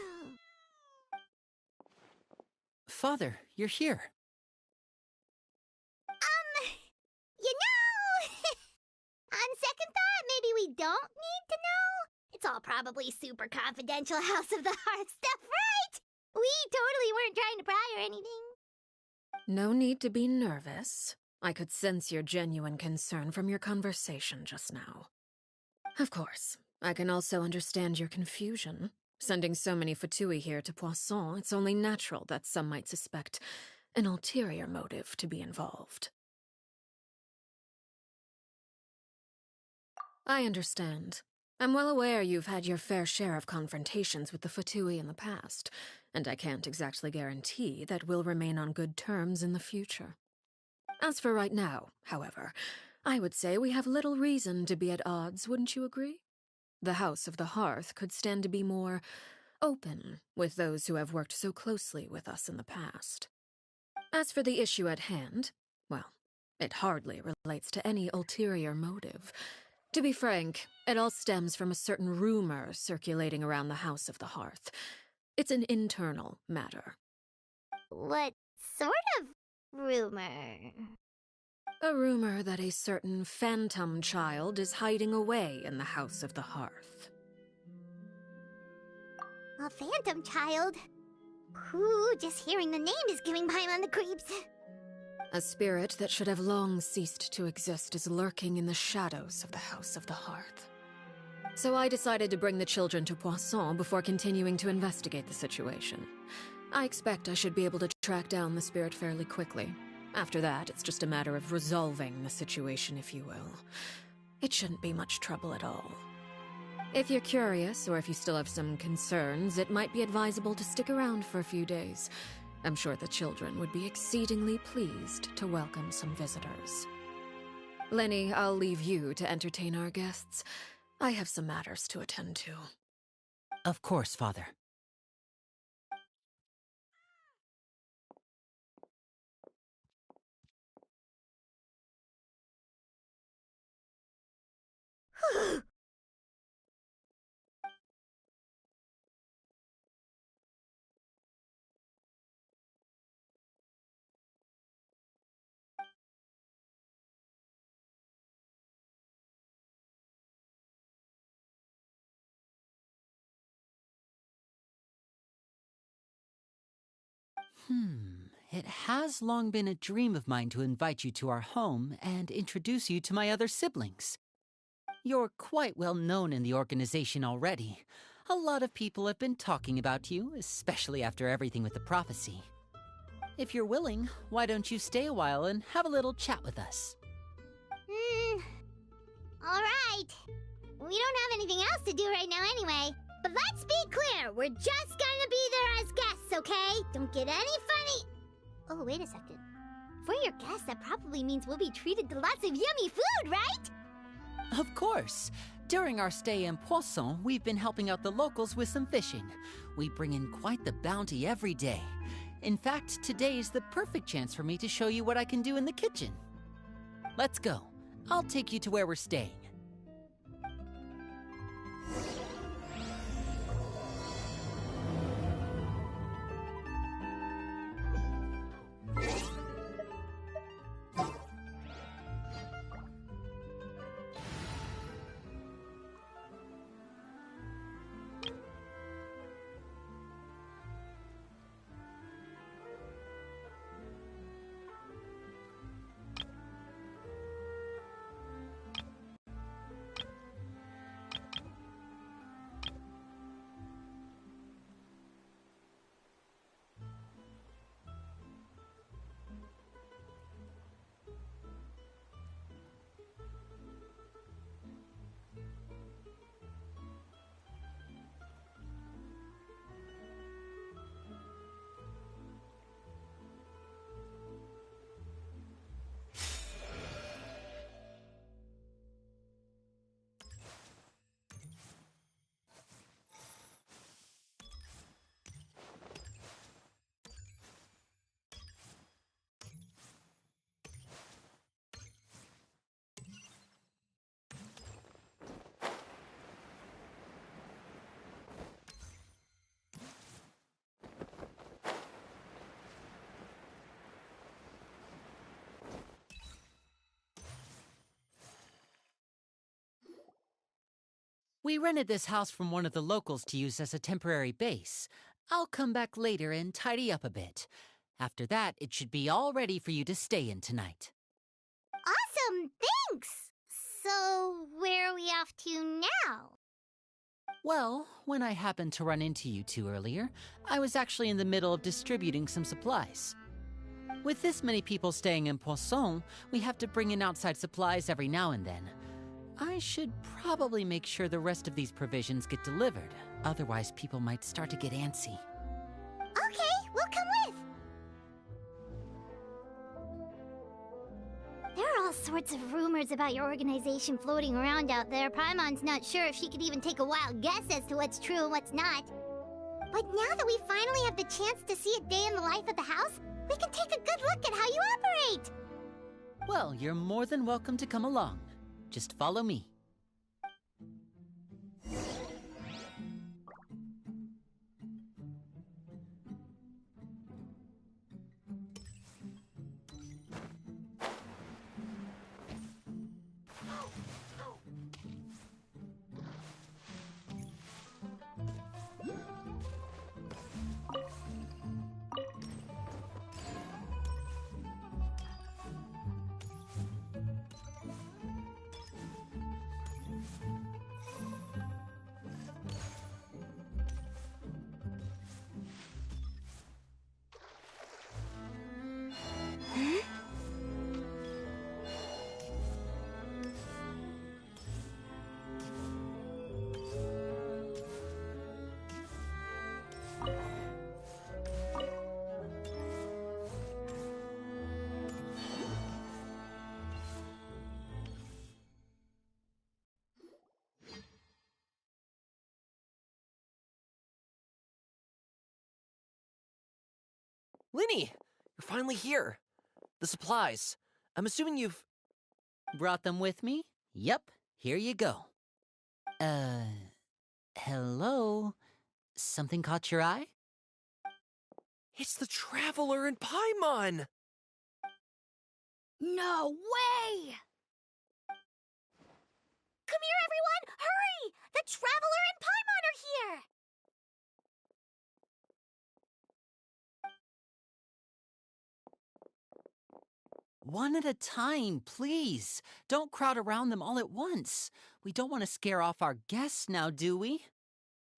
Speaker 10: Father, you're here.
Speaker 5: You know... On second thought, maybe we don't need to know? It's all probably super confidential House of the Hearth stuff, right? We totally weren't trying to pry or anything.
Speaker 7: No need to be nervous. I could sense your genuine concern from your conversation just now. Of course, I can also understand your confusion. Sending so many Fatui here to Poisson, it's only natural that some might suspect an ulterior motive to be involved. I understand. I'm well aware you've had your fair share of confrontations with the Fatui in the past, and I can't exactly guarantee that we'll remain on good terms in the future. As for right now, however, I would say we have little reason to be at odds, wouldn't you agree? The House of the Hearth could stand to be more open with those who have worked so closely with us in the past. As for the issue at hand, well, it hardly relates to any ulterior motive. To be frank, it all stems from a certain rumor circulating around the House of the Hearth. It's an internal matter.
Speaker 5: What sort of rumor?
Speaker 7: A rumor that a certain phantom child is hiding away in the House of the Hearth.
Speaker 5: A phantom child? Ooh, just hearing the name is giving Paimon the creeps.
Speaker 7: A spirit that should have long ceased to exist is lurking in the shadows of the House of the Hearth. So I decided to bring the children to Poisson before continuing to investigate the situation. I expect I should be able to track down the spirit fairly quickly. After that, it's just a matter of resolving the situation, if you will. It shouldn't be much trouble at all. If you're curious, or if you still have some concerns, it might be advisable to stick around for a few days. I'm sure the children would be exceedingly pleased to welcome some visitors. Lenny, I'll leave you to entertain our guests. I have some matters to attend to.
Speaker 10: Of course, Father. It has long been a dream of mine to invite you to our home and introduce you to my other siblings. You're quite well known in the organization already. A lot of people have been talking about you, especially after everything with the prophecy. If you're willing, why don't you stay a while and have a little chat with us?
Speaker 5: Alright. We don't have anything else to do right now anyway. But let's be clear, we're just gonna be there as guests, okay? Don't get any funny... Oh, wait a second. For your guests, that probably means we'll be treated to lots of yummy food, right?
Speaker 10: Of course. During our stay in Poisson, we've been helping out the locals with some fishing. We bring in quite the bounty every day. In fact, today is the perfect chance for me to show you what I can do in the kitchen. Let's go. I'll take you to where we're staying. We rented this house from one of the locals to use as a temporary base. I'll come back later and tidy up a bit. After that, it should be all ready for you to stay in tonight.
Speaker 5: Awesome, thanks! So, where are we off to now?
Speaker 10: Well, when I happened to run into you two earlier, I was actually in the middle of distributing some supplies. With this many people staying in Poisson, we have to bring in outside supplies every now and then. I should probably make sure the rest of these provisions get delivered. Otherwise, people might start to get antsy.
Speaker 5: Okay, we'll come with! There are all sorts of rumors about your organization floating around out there. Paimon's not sure if she could even take a wild guess as to what's true and what's not. But now that we finally have the chance to see a day in the life of the house, we can take a good look at how you operate!
Speaker 10: Well, you're more than welcome to come along. Just follow me.
Speaker 9: Linny, you're finally here. The supplies. I'm assuming you've...
Speaker 10: Brought them with me? Yep, here you go. Hello? Something caught your eye?
Speaker 9: It's the Traveler in Paimon!
Speaker 1: No way!
Speaker 5: Come here, everyone! Hurry! The Traveler and Paimon are here!
Speaker 10: One at a time, please. Don't crowd around them all at once. We don't want to scare off our guests now, do we?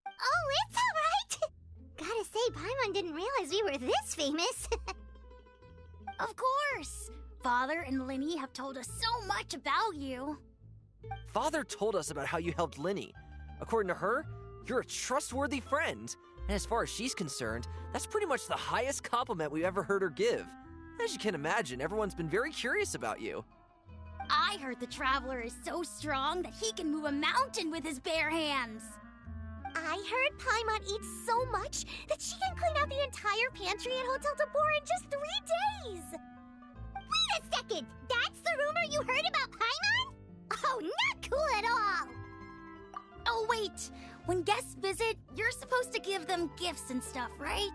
Speaker 5: Oh, it's all right! Gotta say, Paimon didn't realize we were this famous.
Speaker 1: Of course! Father and Linny have told us so much about you.
Speaker 9: Father told us about how you helped Linny. According to her, you're a trustworthy friend. And as far as she's concerned, that's pretty much the highest compliment we've ever heard her give. As you can imagine, everyone's been very curious about you.
Speaker 1: I heard the Traveler is so strong that he can move a mountain with his bare hands.
Speaker 5: I heard Paimon eats so much that she can clean out the entire pantry at Hotel de Boer in just 3 days. We a second! That's the rumor you heard about Paimon? Oh, not cool at all!
Speaker 1: Oh, wait! When guests visit, you're supposed to give them gifts and stuff, right?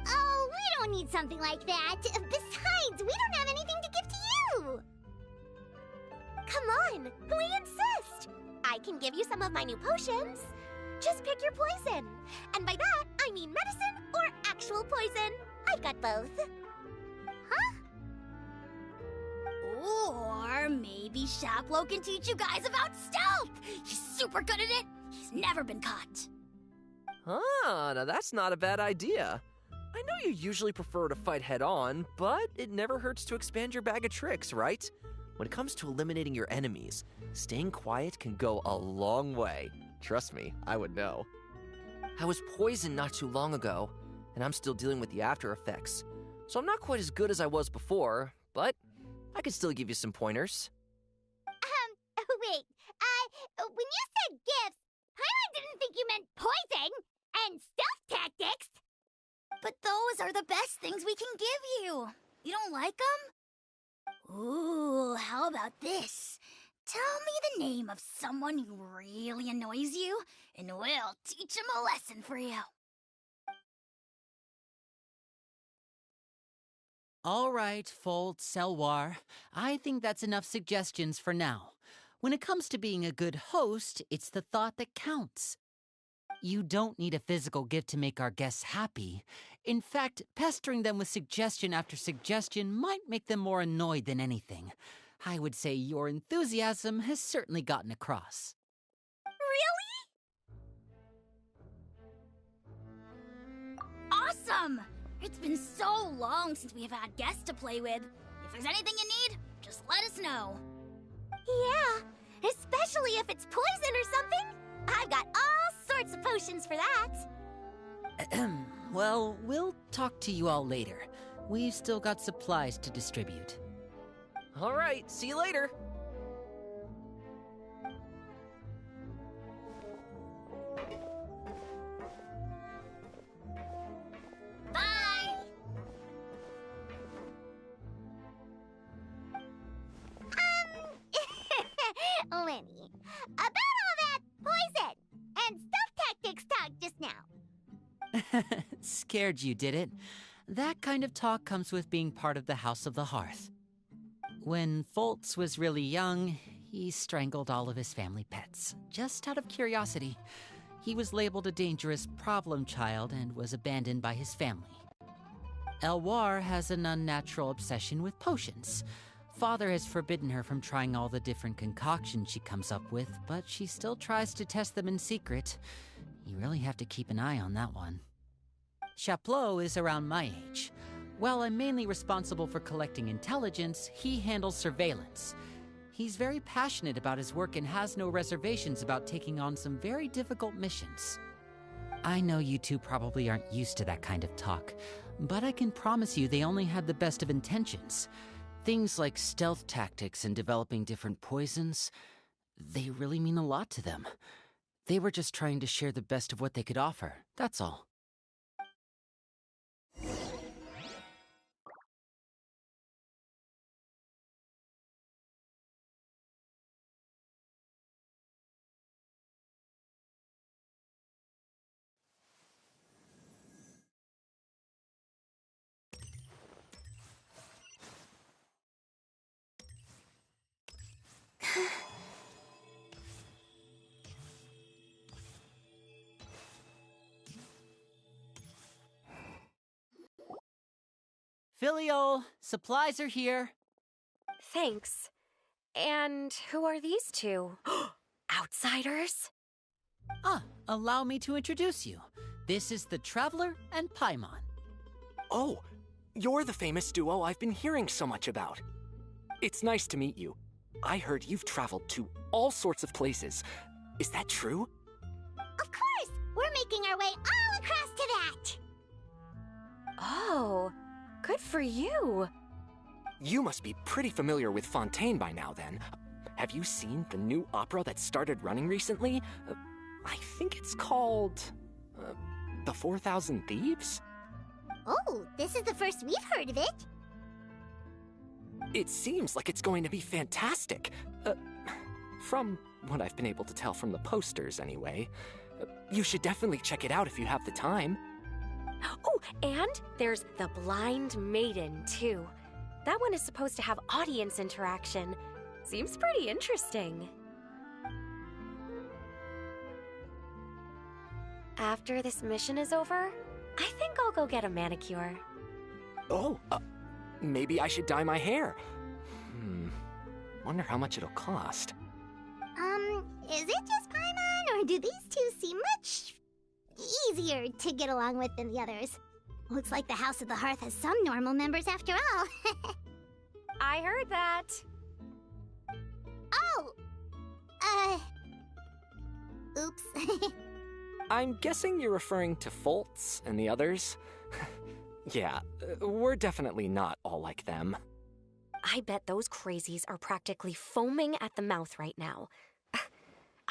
Speaker 5: Oh, we don't need something like that. Besides, we don't have anything to give to you!
Speaker 11: Come on, we insist! I can give you some of my new potions. Just pick your poison. And by that, I mean medicine or actual poison. I've got both.
Speaker 5: Huh?
Speaker 1: Or maybe Shaplo can teach you guys about stealth! He's super good at it! He's never been caught.
Speaker 9: Ah, now that's not a bad idea. I know you usually prefer to fight head-on, but it never hurts to expand your bag of tricks, right? When it comes to eliminating your enemies, staying quiet can go a long way. Trust me, I would know. I was poisoned not too long ago, and I'm still dealing with the after effects. So I'm not quite as good as I was before, but I can still give you some pointers.
Speaker 5: Wait, when you said gifts, Paimon didn't think you meant poison and stealth tactics.
Speaker 1: But those are the best things we can give you. You don't like them? Ooh, how about this? Tell me the name of someone who really annoys you, and we'll teach him a lesson for you.
Speaker 10: All right, Fold, Selwar. I think that's enough suggestions for now. When it comes to being a good host, it's the thought that counts. You don't need a physical gift to make our guests happy. In fact, pestering them with suggestion after suggestion might make them more annoyed than anything. I would say your enthusiasm has certainly gotten across.
Speaker 1: Really? Awesome! It's been so long since we have had guests to play with. If there's anything you need, just let us know.
Speaker 11: Yeah, especially if it's poison or something. I've got all sorts of potions for that.
Speaker 10: Well, we'll talk to you all later. We've still got supplies to distribute.
Speaker 9: All right, see you later.
Speaker 1: Bye!
Speaker 5: Lenny, about all that poison and stealth tactics talk just now.
Speaker 10: Scared you, did it? That kind of talk comes with being part of the House of the Hearth. When Foltz was really young, he strangled all of his family pets, just out of curiosity. He was labeled a dangerous problem child and was abandoned by his family. Elwar has an unnatural obsession with potions. Father has forbidden her from trying all the different concoctions she comes up with, but she still tries to test them in secret. You really have to keep an eye on that one. Chaplot is around my age. While I'm mainly responsible for collecting intelligence, he handles surveillance. He's very passionate about his work and has no reservations about taking on some very difficult missions. I know you two probably aren't used to that kind of talk, but I can promise you they only had the best of intentions. Things like stealth tactics and developing different poisons, they really mean a lot to them. They were just trying to share the best of what they could offer, that's all. Filial, supplies are here.
Speaker 11: Thanks. And who are these two? Outsiders?
Speaker 10: Allow me to introduce you. This is the Traveler and Paimon.
Speaker 12: Oh, you're the famous duo I've been hearing so much about. It's nice to meet you. I heard you've traveled to all sorts of places. Is that true?
Speaker 5: Of course! We're making our way all across to that!
Speaker 11: Oh, good for you.
Speaker 12: You must be pretty familiar with Fontaine by now, then. Have you seen the new opera that started running recently? I think it's called... The 4,000 Thieves?
Speaker 5: Oh, this is the first we've heard of it.
Speaker 12: It seems like it's going to be fantastic. From what I've been able to tell from the posters, anyway. You should definitely check it out if you have the time.
Speaker 11: Oh, and there's the Blind Maiden, too. That one is supposed to have audience interaction. Seems pretty interesting. After this mission is over, I think I'll go get a manicure.
Speaker 12: Oh, maybe I should dye my hair. Wonder how much it'll cost.
Speaker 5: Is it just Paimon, or do these two seem much easier to get along with than the others? Looks like the House of the Hearth has some normal members after all.
Speaker 11: I heard that.
Speaker 5: Oh! Oops.
Speaker 12: I'm guessing you're referring to Foltz and the others? Yeah, we're definitely not all like them.
Speaker 11: I bet those crazies are practically foaming at the mouth right now.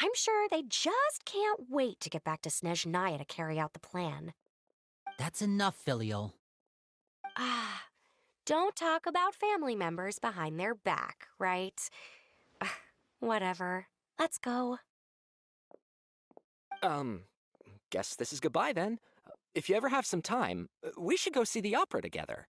Speaker 11: I'm sure they just can't wait to get back to Snezhnaya to carry out the plan.
Speaker 10: That's enough, Filial.
Speaker 11: Don't talk about family members behind their back, right? Whatever. Let's go.
Speaker 12: Guess this is goodbye then. If you ever have some time, we should go see the opera together.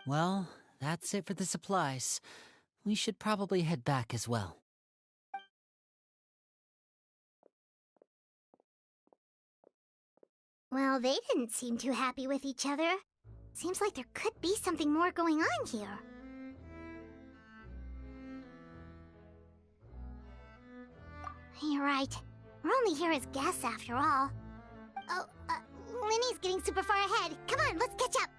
Speaker 10: Well, that's it for the supplies. We should probably head back as well.
Speaker 5: Well, they didn't seem too happy with each other. Seems like there could be something more going on here. You're right. We're only here as guests after all. Oh, Linny's getting super far ahead. Come on, let's catch up.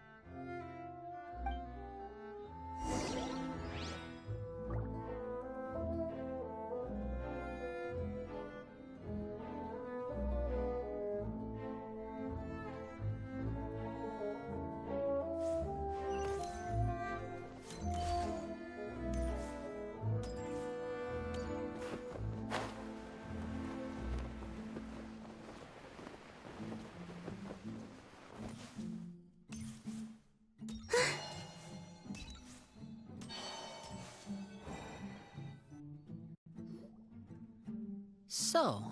Speaker 10: So,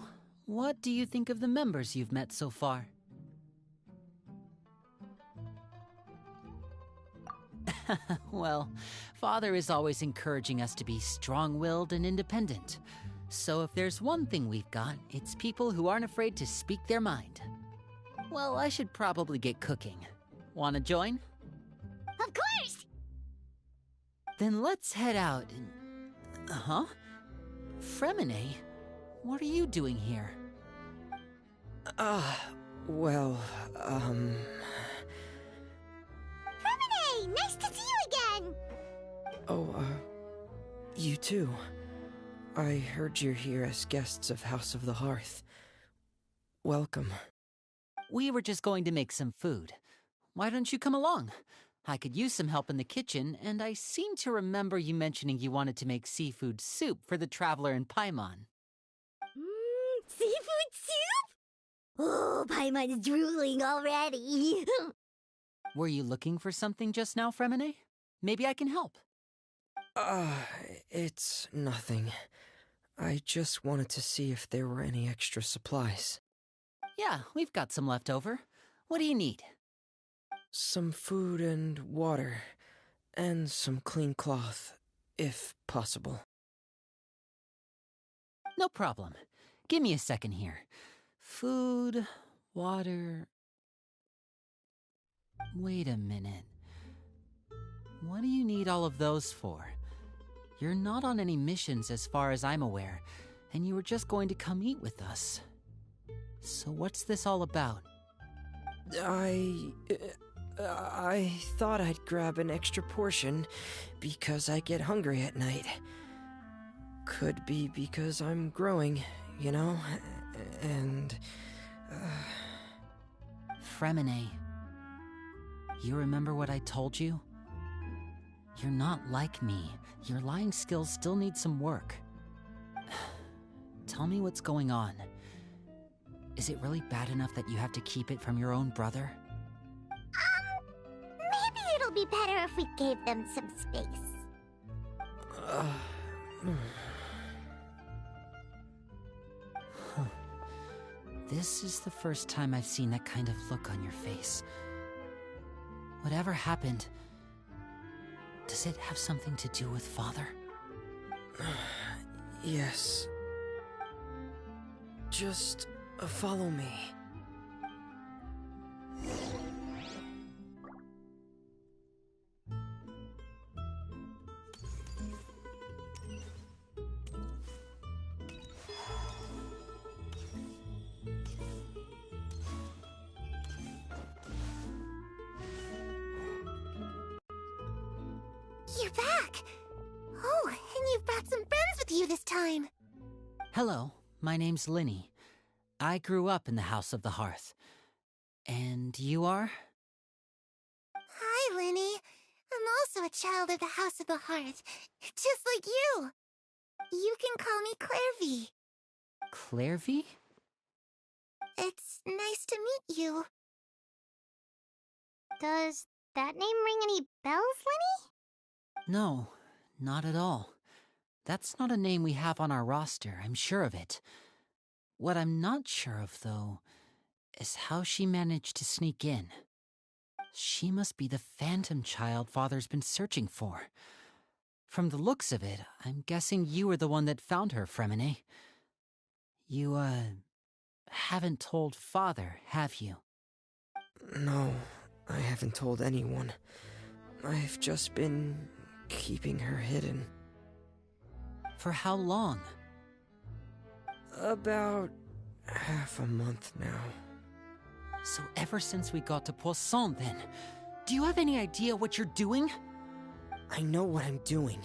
Speaker 10: what do you think of the members you've met so far? Well, Father is always encouraging us to be strong-willed and independent. So if there's one thing we've got, it's people who aren't afraid to speak their mind. Well, I should probably get cooking. Wanna join?
Speaker 5: Of course!
Speaker 10: Then let's head out and... Huh? Fremine? What are you doing here?
Speaker 13: Well,
Speaker 5: Fremine! Nice to see you again!
Speaker 13: Oh, you too. I heard you're here as guests of House of the Hearth. Welcome.
Speaker 10: We were just going to make some food. Why don't you come along? I could use some help in the kitchen, and I seem to remember you mentioning you wanted to make seafood soup for the traveler in Paimon.
Speaker 5: Seafood soup? Oh, Paimon's drooling already.
Speaker 10: Were you looking for something just now, Fremine? Maybe I can help.
Speaker 13: It's nothing. I just wanted to see if there were any extra supplies.
Speaker 10: Yeah, we've got some left over. What do you need?
Speaker 13: Some food and water, and some clean cloth, if possible.
Speaker 10: No problem. Give me a second here. Food, water... Wait a minute. What do you need all of those for? You're not on any missions as far as I'm aware, and you were just going to come eat with us. So what's this all about?
Speaker 13: I thought I'd grab an extra portion because I get hungry at night. Could be because I'm growing, you know, and...
Speaker 10: Fremine, you remember what I told you? You're not like me. Your lying skills still need some work. Tell me what's going on. Is it really bad enough that you have to keep it from your own brother?
Speaker 5: Maybe it'll be better if we gave them some space.
Speaker 10: This is the first time I've seen that kind of look on your face. Whatever happened, does it have something to do with Father?
Speaker 13: Yes. Just follow me.
Speaker 11: You're back! Oh, and you've brought some friends with you this time!
Speaker 10: Hello, my name's Linny. I grew up in the House of the Hearth. And you are?
Speaker 11: Hi, Linny. I'm also a child of the House of the Hearth, just like you. You can call me Clairvy.
Speaker 10: Clairvy?
Speaker 11: It's nice to meet you.
Speaker 5: Does that name ring any bells, Linny?
Speaker 10: No, not at all. That's not a name we have on our roster, I'm sure of it. What I'm not sure of, though, is how she managed to sneak in. She must be the phantom child Father's been searching for. From the looks of it, I'm guessing you were the one that found her, Fremine. You, haven't told Father, have you?
Speaker 13: No, I haven't told anyone. I've just been keeping her hidden.
Speaker 10: For how long?
Speaker 13: About half a month now.
Speaker 10: So ever since we got to Poisson, then, do you have any idea what you're doing?
Speaker 13: I know what I'm doing.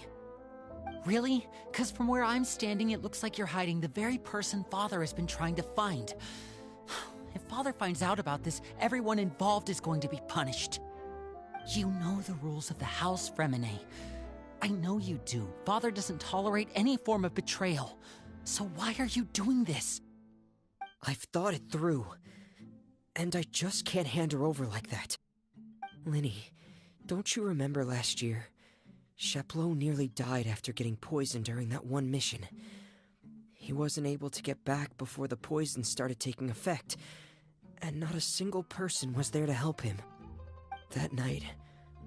Speaker 10: Really? 'Cause from where I'm standing, it looks like you're hiding the very person Father has been trying to find. If Father finds out about this, everyone involved is going to be punished. You know the rules of the house, Fremine. I know you do. Father doesn't tolerate any form of betrayal. So why are you doing this?
Speaker 13: I've thought it through. And I just can't hand her over like that. Linny, don't you remember last year? Chaplot nearly died after getting poisoned during that one mission. He wasn't able to get back before the poison started taking effect, and not a single person was there to help him. That night,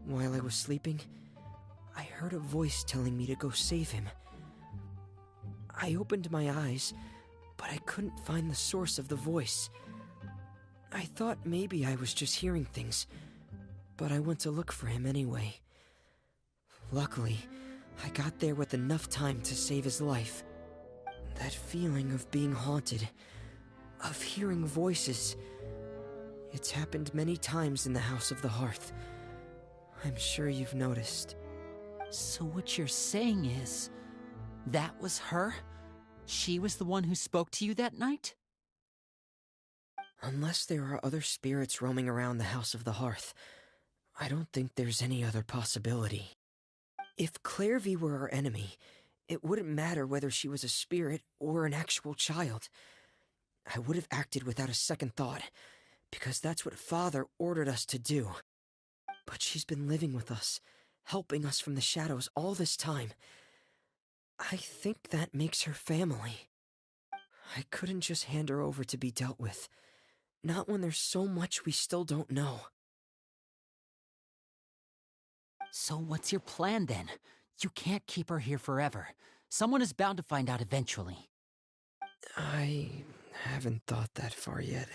Speaker 13: while I was sleeping, I heard a voice telling me to go save him. I opened my eyes, but I couldn't find the source of the voice. I thought maybe I was just hearing things, but I went to look for him anyway. Luckily, I got there with enough time to save his life. That feeling of being haunted, of hearing voices, it's happened many times in the House of the Hearth. I'm sure you've noticed.
Speaker 10: So what you're saying is, that was her? She was the one who spoke to you that night?
Speaker 13: Unless there are other spirits roaming around the House of the Hearth, I don't think there's any other possibility. If Clairvy were our enemy, it wouldn't matter whether she was a spirit or an actual child. I would have acted without a second thought, because that's what Father ordered us to do. But she's been living with us, helping us from the shadows all this time. I think that makes her family. I couldn't just hand her over to be dealt with. Not when there's so much we still don't know.
Speaker 10: So what's your plan then? You can't keep her here forever. Someone is bound to find out eventually.
Speaker 13: I haven't thought that far yet.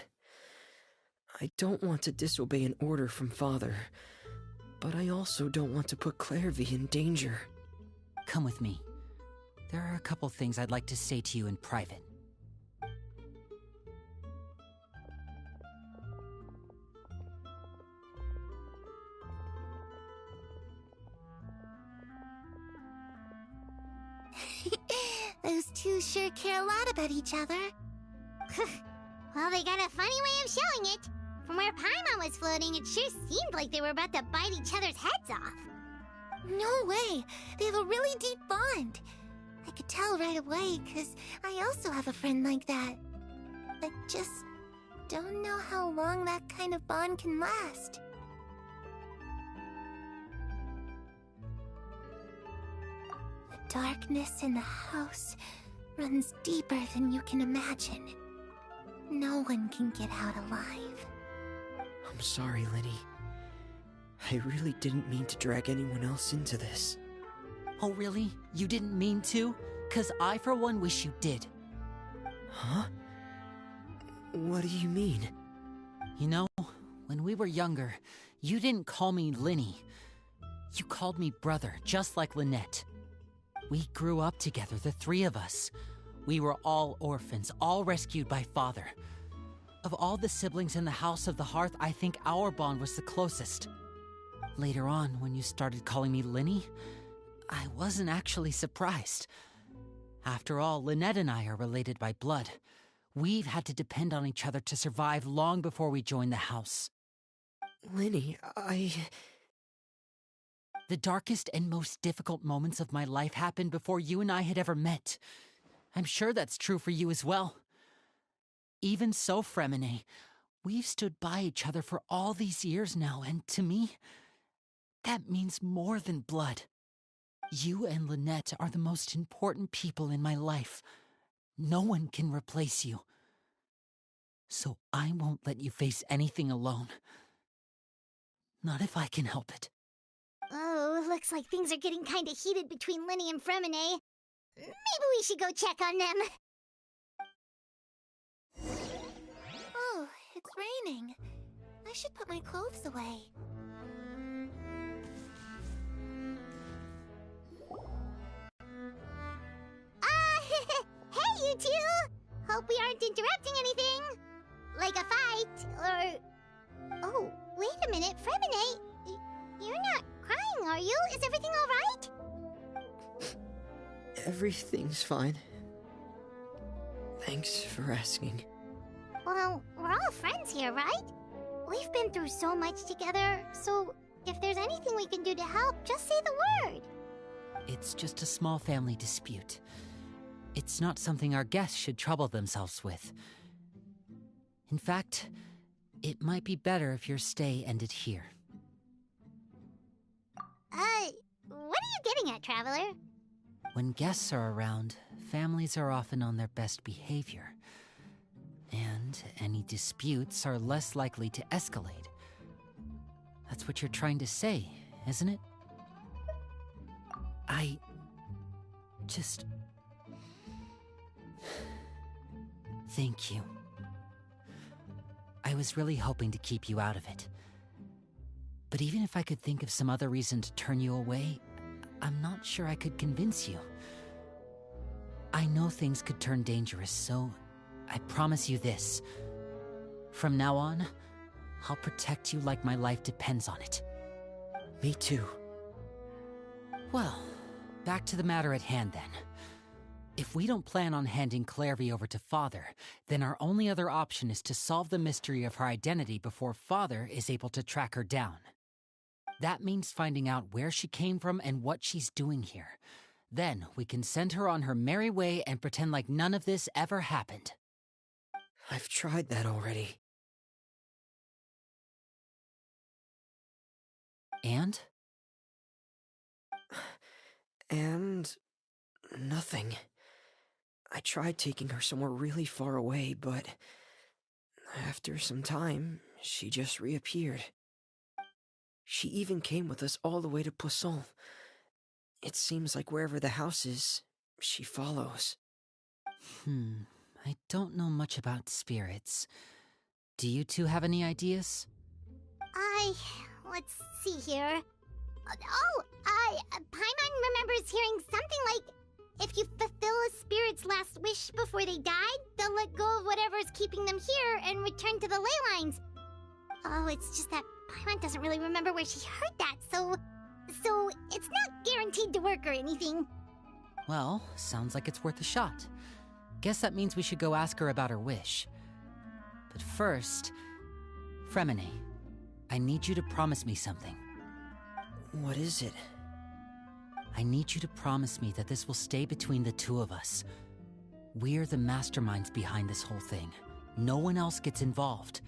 Speaker 13: I don't want to disobey an order from Father, but I also don't want to put Clairvy in danger.
Speaker 10: Come with me. There are a couple things I'd like to say to you in private.
Speaker 11: Those two sure care a lot about each other.
Speaker 5: Well, they got a funny way of showing it. From where Paimon was floating, it sure seemed like they were about to bite each other's heads off.
Speaker 11: No way! They have a really deep bond. I could tell right away, because I also have a friend like that. I just don't know how long that kind of bond can last. The darkness in the house runs deeper than you can imagine. No one can get out alive.
Speaker 13: I'm sorry, Lenny. I really didn't mean to drag anyone else into this.
Speaker 10: Oh, really? You didn't mean to? 'Cause I, for one, wish you did.
Speaker 13: Huh? What do you mean?
Speaker 10: You know, when we were younger, you didn't call me Linny. You called me brother, just like Lynette. We grew up together, the three of us. We were all orphans, all rescued by father. Of all the siblings in the House of the Hearth, I think our bond was the closest. Later on, when you started calling me Linny, I wasn't actually surprised. After all, Lynette and I are related by blood. We've had to depend on each other to survive long before we joined the house.
Speaker 13: Lenny,
Speaker 10: The darkest and most difficult moments of my life happened before you and I had ever met. I'm sure that's true for you as well. Even so, Fremine, we've stood by each other for all these years now, and to me, that means more than blood. You and Lynette are the most important people in my life. No one can replace you. So I won't let you face anything alone. Not if I can help it.
Speaker 5: Oh, looks like things are getting kinda heated between Linny and Fremine. Maybe we should go check on them.
Speaker 11: Oh, it's raining. I should put my clothes away.
Speaker 5: Hey, you two! Hope we aren't interrupting anything. Like a fight, or... Oh, wait a minute, Fremine. You're not crying, are you? Is everything alright?
Speaker 13: Everything's fine. Thanks for asking.
Speaker 5: Well, we're all friends here, right? We've been through so much together, so if there's anything we can do to help, just say the word.
Speaker 10: It's just a small family dispute. It's not something our guests should trouble themselves with. In fact, it might be better if your stay ended here.
Speaker 5: What are you getting at, Traveler?
Speaker 10: When guests are around, families are often on their best behavior. And any disputes are less likely to escalate. That's what you're trying to say, isn't it? I just... Thank you. I was really hoping to keep you out of it. But even if I could think of some other reason to turn you away, I'm not sure I could convince you. I know things could turn dangerous, so I promise you this. From now on, I'll protect you like my life depends on it.
Speaker 13: Me too.
Speaker 10: Well, back to the matter at hand then. If we don't plan on handing Clairvy over to Father, then our only other option is to solve the mystery of her identity before Father is able to track her down. That means finding out where she came from and what she's doing here. Then we can send her on her merry way and pretend like none of this ever happened.
Speaker 13: I've tried that already.
Speaker 10: And?
Speaker 13: And... nothing. I tried taking her somewhere really far away, but... after some time, she just reappeared. She even came with us all the way to Poisson. It seems like wherever the house is, she follows.
Speaker 10: I don't know much about spirits. Do you two have any ideas?
Speaker 5: Let's see here. Paimon remembers hearing something like, if you fulfill a spirit's last wish before they died, they'll let go of whatever's keeping them here and return to the ley lines. Oh, it's just that Paimon doesn't really remember where she heard that, so it's not guaranteed to work or anything.
Speaker 10: Well, sounds like it's worth a shot. Guess that means we should go ask her about her wish. But first, Fremine, I need you to promise me something.
Speaker 13: What is it?
Speaker 10: I need you to promise me that this will stay between the two of us. We're the masterminds behind this whole thing. No one else gets involved.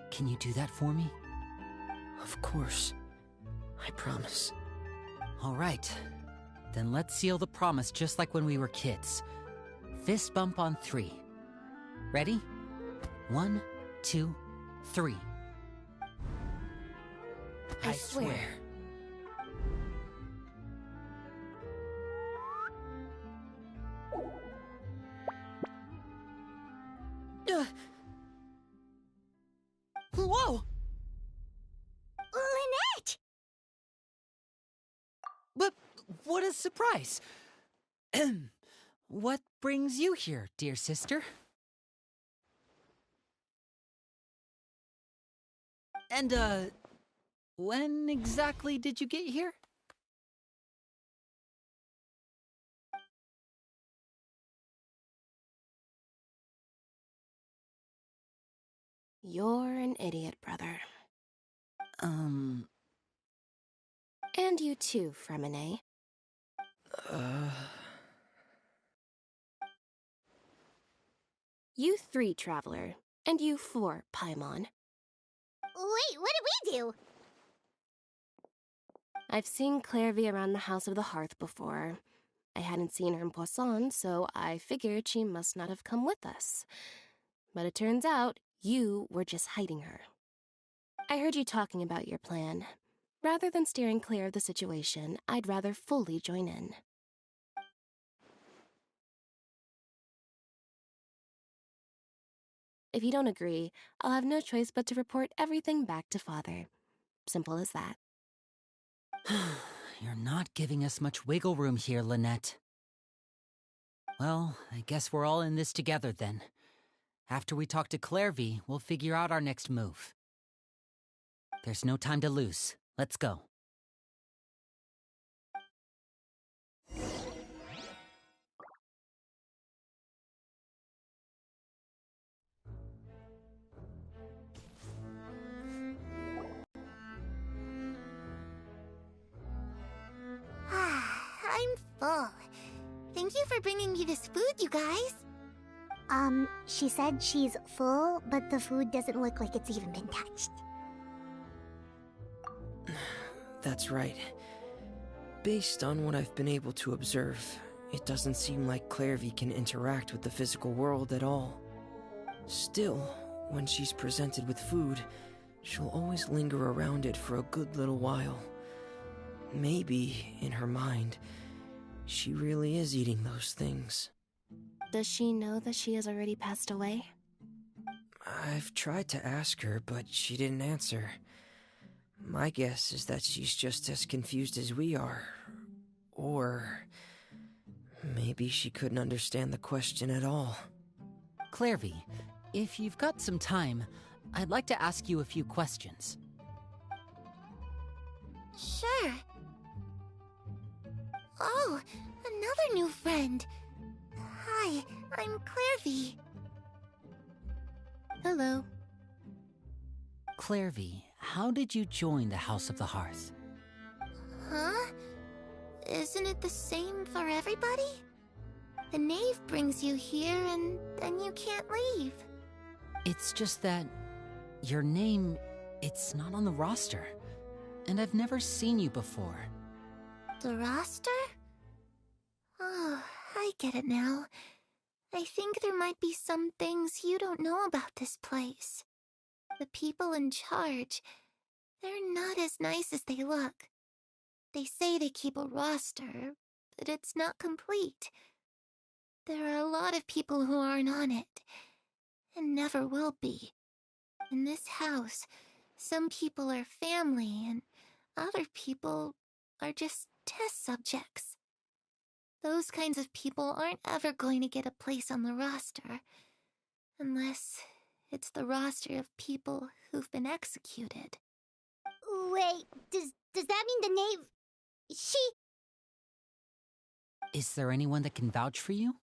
Speaker 10: Can you do that for me?
Speaker 13: Of course. I promise.
Speaker 10: All right. Then let's seal the promise just like when we were kids. Fist bump on 3. Ready? 1, 2, 3.
Speaker 13: I swear.
Speaker 10: Whoa!
Speaker 5: Lynette!
Speaker 10: But what a surprise! What brings you here, dear sister? And, when exactly did you get here?
Speaker 14: You're an idiot, brother.
Speaker 10: Um...
Speaker 14: And you too, Fremine. You 3, Traveler. And you 4, Paimon.
Speaker 5: Wait, what did we do?
Speaker 14: I've seen Clairvy around the House of the Hearth before. I hadn't seen her in Poisson, so I figured she must not have come with us. But it turns out you were just hiding her. I heard you talking about your plan. Rather than steering clear of the situation, I'd rather fully join in. If you don't agree, I'll have no choice but to report everything back to Father. Simple as that.
Speaker 10: You're not giving us much wiggle room here, Lynette. Well, I guess we're all in this together then. After we talk to Clairvy, we'll figure out our next move. There's no time to lose. Let's go.
Speaker 5: I'm full. Thank you for bringing me this food, you guys. She said she's full, but the food doesn't look like it's even been touched.
Speaker 13: That's right. Based on what I've been able to observe, it doesn't seem like Clairvy can interact with the physical world at all. Still, when she's presented with food, she'll always linger around it for a good little while. Maybe, in her mind, she really is eating those things.
Speaker 14: Does she know that she has already passed away?
Speaker 13: I've tried to ask her, but she didn't answer. My guess is that she's just as confused as we are. Or maybe she couldn't understand the question at all.
Speaker 10: Clairvy, if you've got some time, I'd like to ask you a few questions.
Speaker 5: Sure. Oh, another new friend. Hi, I'm Clairvy.
Speaker 14: Hello.
Speaker 10: Clairvy, how did you join the House of the Hearth?
Speaker 5: Huh? Isn't it the same for everybody? The knave brings you here and then you can't leave.
Speaker 10: It's just that your name, it's not on the roster. And I've never seen you before.
Speaker 5: The roster? Oh, I get it now. I think there might be some things you don't know about this place. The people in charge, they're not as nice as they look. They say they keep a roster, but it's not complete. There are a lot of people who aren't on it, and never will be. In this house, some people are family, and other people are just test subjects. Those kinds of people aren't ever going to get a place on the roster, unless it's the roster of people who've been executed. Wait, does that mean the knave... She...
Speaker 10: Is there anyone that can vouch for you?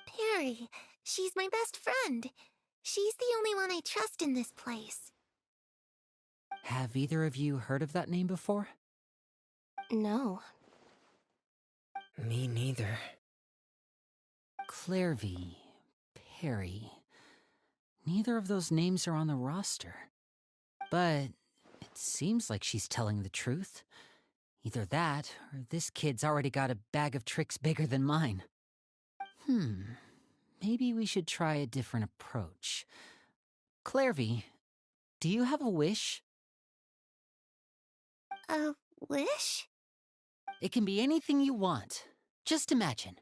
Speaker 5: Perry. She's my best friend. She's the only one I trust in this place.
Speaker 10: Have either of you heard of that name before?
Speaker 14: No.
Speaker 13: Me neither.
Speaker 10: Clairvy, Perry. Neither of those names are on the roster. But it seems like she's telling the truth. Either that, or this kid's already got a bag of tricks bigger than mine. Maybe we should try a different approach. Clairvy, do you have a wish?
Speaker 5: A wish?
Speaker 10: It can be anything you want. Just imagine.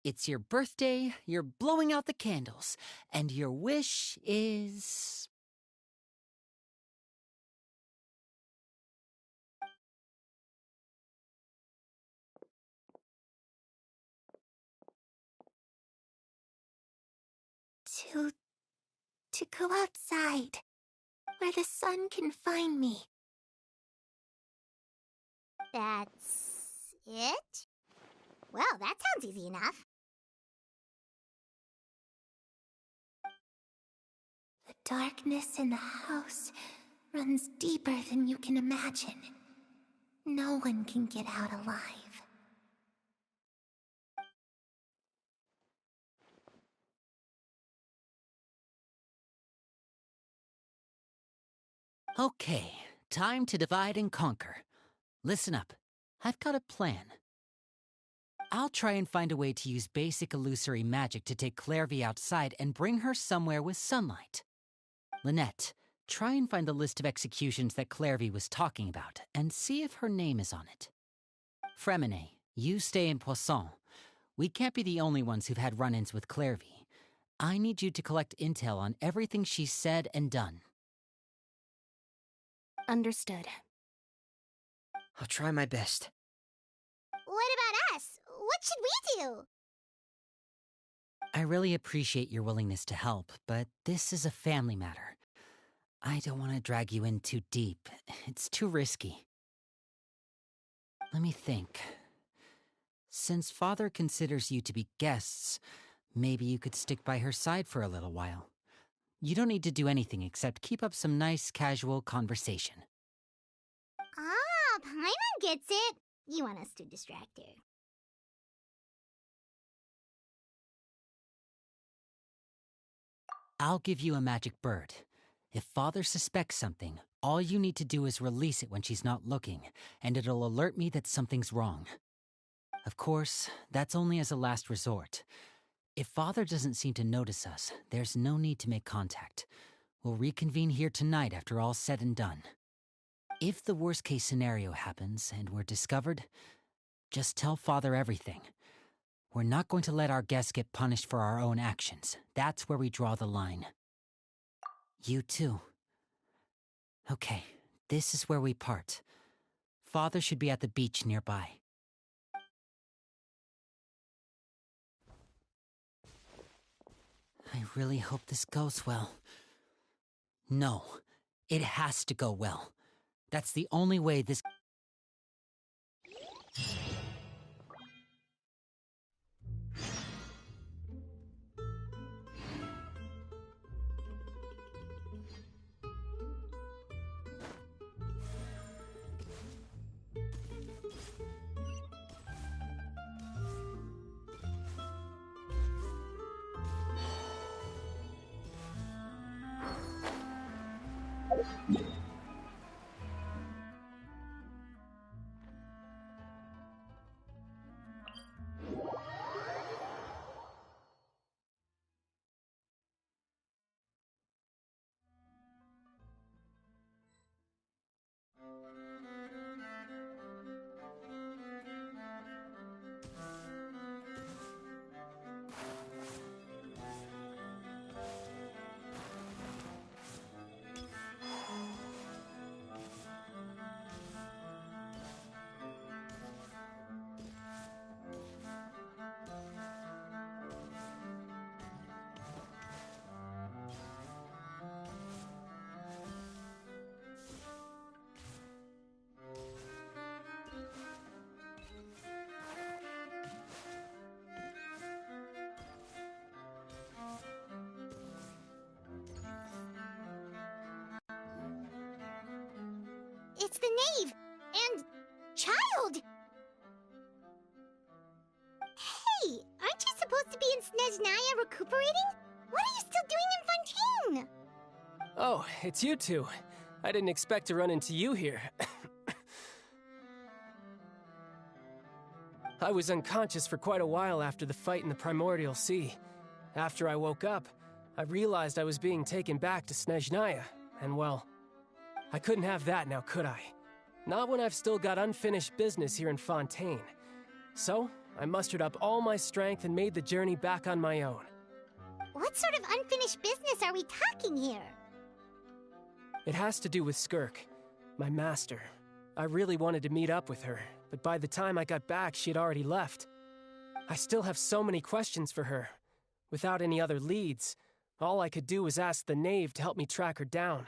Speaker 10: It's your birthday, you're blowing out the candles, and your wish is...
Speaker 5: To go outside, where the sun can find me. That's it? Well, that sounds easy enough. The darkness in the house runs deeper than you can imagine. No one can get out alive.
Speaker 10: Okay, time to divide and conquer. Listen up, I've got a plan. I'll try and find a way to use basic illusory magic to take Clairvy outside and bring her somewhere with sunlight. Lynette, try and find the list of executions that Clairvy was talking about, and see if her name is on it. Fremine, you stay in Poisson. We can't be the only ones who've had run-ins with Clairvy. I need you to collect intel on everything she's said and done.
Speaker 14: Understood.
Speaker 13: I'll try my best.
Speaker 5: What about us? What should we do?
Speaker 10: I really appreciate your willingness to help, but this is a family matter. I don't want to drag you in too deep. It's too risky. Let me think. Since Father considers you to be guests, maybe you could stick by her side for a little while. You don't need to do anything except keep up some nice, casual conversation.
Speaker 5: Ah, Paimon gets it. You want us to distract her.
Speaker 10: I'll give you a magic bird. If Father suspects something, all you need to do is release it when she's not looking, and it'll alert me that something's wrong. Of course, that's only as a last resort. If Father doesn't seem to notice us, there's no need to make contact. We'll reconvene here tonight after all's said and done. If the worst-case scenario happens and we're discovered, just tell Father everything. We're not going to let our guests get punished for our own actions. That's where we draw the line. You too. Okay, this is where we part. Father should be at the beach nearby. I really hope this goes well. No, it has to go well. That's the only way this...
Speaker 5: It's the knave! And... child! Hey, aren't you supposed to be in Snezh recuperating? What are you still doing in Fontaine?
Speaker 15: Oh, it's you two. I didn't expect to run into you here. I was unconscious for quite a while after the fight in the Primordial Sea. After I woke up, I realized I was being taken back to Snezhnaya, and well, I couldn't have that now, could I? Not when I've still got unfinished business here in Fontaine. So, I mustered up all my strength and made the journey back on my own.
Speaker 5: What sort of unfinished business are we talking here?
Speaker 15: It has to do with Skirk, my master. I really wanted to meet up with her, but by the time I got back, she had already left. I still have so many questions for her. Without any other leads, all I could do was ask the knave to help me track her down.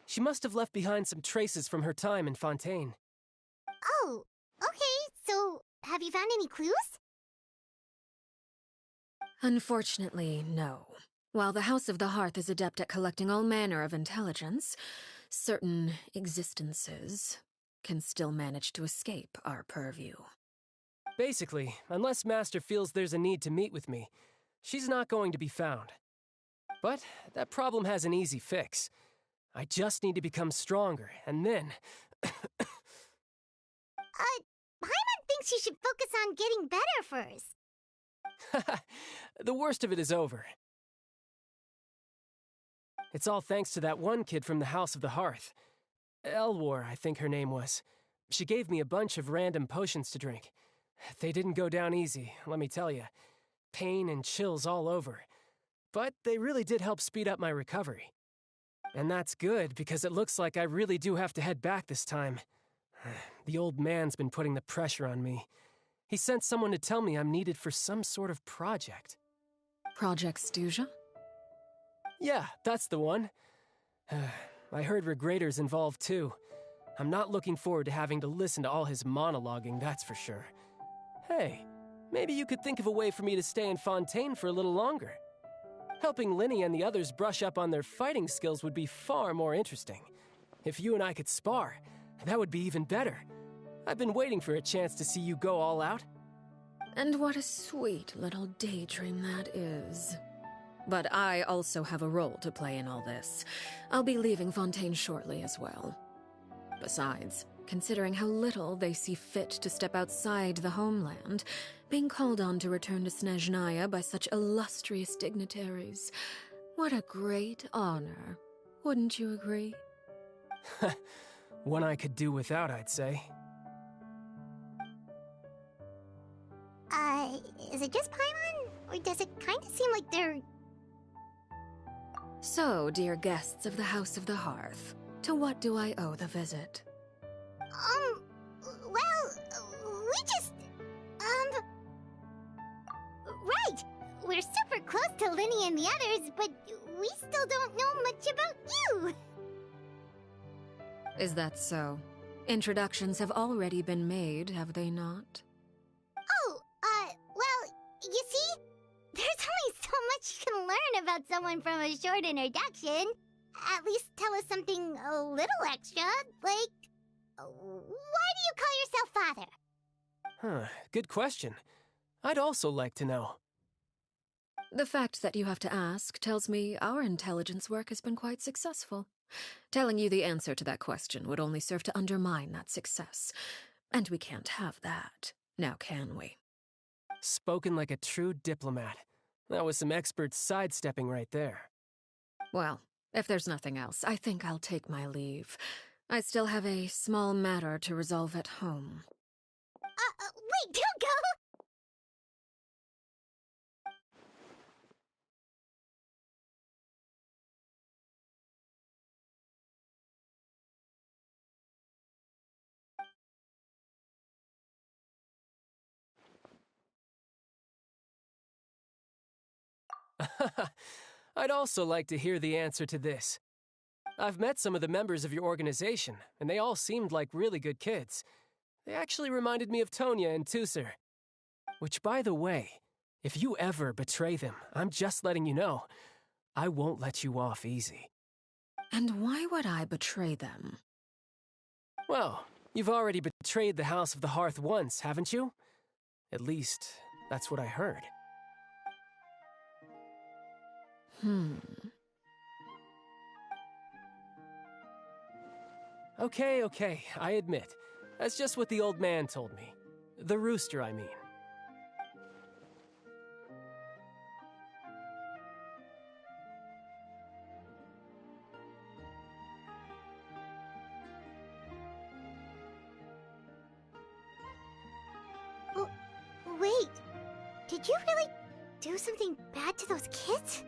Speaker 15: She must have left behind some traces from her time in Fontaine.
Speaker 5: Oh, okay, so have you found any clues?
Speaker 7: Unfortunately, no. While the House of the Hearth is adept at collecting all manner of intelligence, certain existences can still manage to escape our purview.
Speaker 15: Basically, unless Master feels there's a need to meet with me, she's not going to be found. But that problem has an easy fix. I just need to become stronger, and then...
Speaker 5: Paimon thinks you should focus on getting better first.
Speaker 15: The worst of it is over. It's all thanks to that one kid from the House of the Hearth. Elwar, I think her name was. She gave me a bunch of random potions to drink. They didn't go down easy, let me tell you. Pain and chills all over. But they really did help speed up my recovery. And that's good, because it looks like I really do have to head back this time. The old man's been putting the pressure on me. He sent someone to tell me I'm needed for some sort of project.
Speaker 7: Project Stuja?
Speaker 15: Yeah, that's the one. I heard Regrader's involved too. I'm not looking forward to having to listen to all his monologuing, that's for sure. Hey, maybe you could think of a way for me to stay in Fontaine for a little longer. Helping Linny and the others brush up on their fighting skills would be far more interesting. If you and I could spar, that would be even better. I've been waiting for a chance to see you go all out.
Speaker 7: And what a sweet little daydream that is. But I also have a role to play in all this. I'll be leaving Fontaine shortly as well. Besides, considering how little they see fit to step outside the homeland, being called on to return to Snezhnaya by such illustrious dignitaries, what a great honor. Wouldn't you agree?
Speaker 15: One I could do without, I'd say.
Speaker 5: Is it just Paimon? Or does it kind of seem like they're...
Speaker 7: So, dear guests of the House of the Hearth, to what do I owe the visit?
Speaker 5: Well, we just... Right! We're super close to Linny and the others, but we still don't know much about you!
Speaker 7: Is that so? Introductions have already been made, have they not?
Speaker 5: Well, you see? There's only so much you can learn about someone from a short introduction. At least tell us something a little extra, like... Why do you call yourself father?
Speaker 15: Good question. I'd also like to know.
Speaker 7: The fact that you have to ask tells me our intelligence work has been quite successful. Telling you the answer to that question would only serve to undermine that success. And we can't have that, now can we?
Speaker 15: Spoken like a true diplomat. That was some expert sidestepping right there.
Speaker 7: Well, if there's nothing else, I think I'll take my leave. I still have a small matter to resolve at home.
Speaker 5: Wait, don't go!
Speaker 15: I'd also like to hear the answer to this. I've met some of the members of your organization, and they all seemed like really good kids. They actually reminded me of Tonya and Tusser. Which, by the way, if you ever betray them, I'm just letting you know, I won't let you off easy.
Speaker 7: And why would I betray them?
Speaker 15: Well, you've already betrayed the House of the Hearth once, haven't you? At least, that's what I heard. Okay, I admit. That's just what the old man told me. The rooster, I mean.
Speaker 5: Oh, wait. Did you really do something bad to those kids?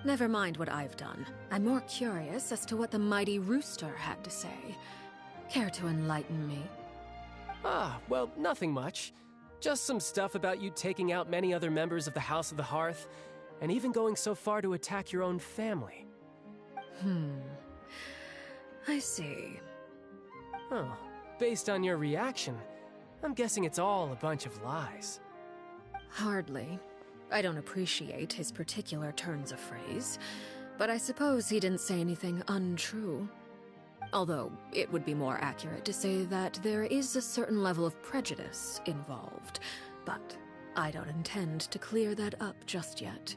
Speaker 7: Never mind what I've done. I'm more curious as to what the mighty rooster had to say. Care to enlighten me?
Speaker 15: Ah, well, nothing much. Just some stuff about you taking out many other members of the House of the Hearth, and even going so far to attack your own family.
Speaker 7: I see.
Speaker 15: Oh, based on your reaction, I'm guessing it's all a bunch of lies.
Speaker 7: Hardly. I don't appreciate his particular turns of phrase, but I suppose he didn't say anything untrue. Although, it would be more accurate to say that there is a certain level of prejudice involved, but I don't intend to clear that up just yet.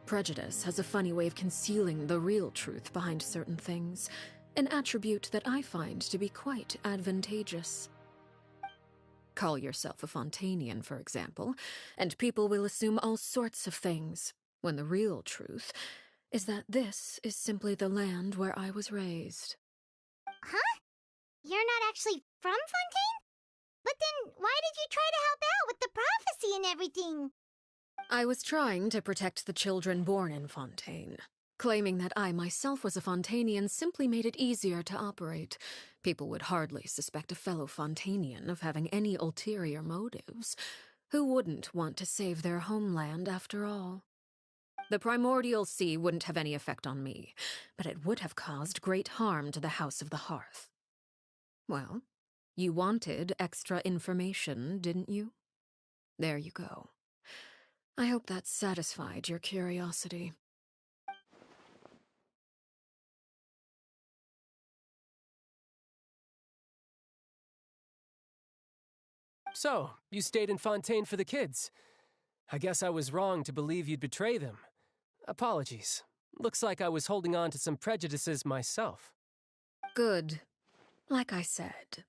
Speaker 7: Prejudice has a funny way of concealing the real truth behind certain things, an attribute that I find to be quite advantageous. Call yourself a Fontanian, for example, and people will assume all sorts of things, when the real truth is that this is simply the land where I was raised.
Speaker 5: Huh? You're not actually from Fontaine? But then why did you try to help out with the prophecy and everything?
Speaker 7: I was trying to protect the children born in Fontaine. Claiming that I myself was a Fontanian simply made it easier to operate. People would hardly suspect a fellow Fontanian of having any ulterior motives. Who wouldn't want to save their homeland, after all? The primordial sea wouldn't have any effect on me, but it would have caused great harm to the House of the Hearth. Well, you wanted extra information, didn't you? There you go. I hope that satisfied your curiosity.
Speaker 15: So, you stayed in Fontaine for the kids. I guess I was wrong to believe you'd betray them. Apologies. Looks like I was holding on to some prejudices myself.
Speaker 7: Good. Like I said,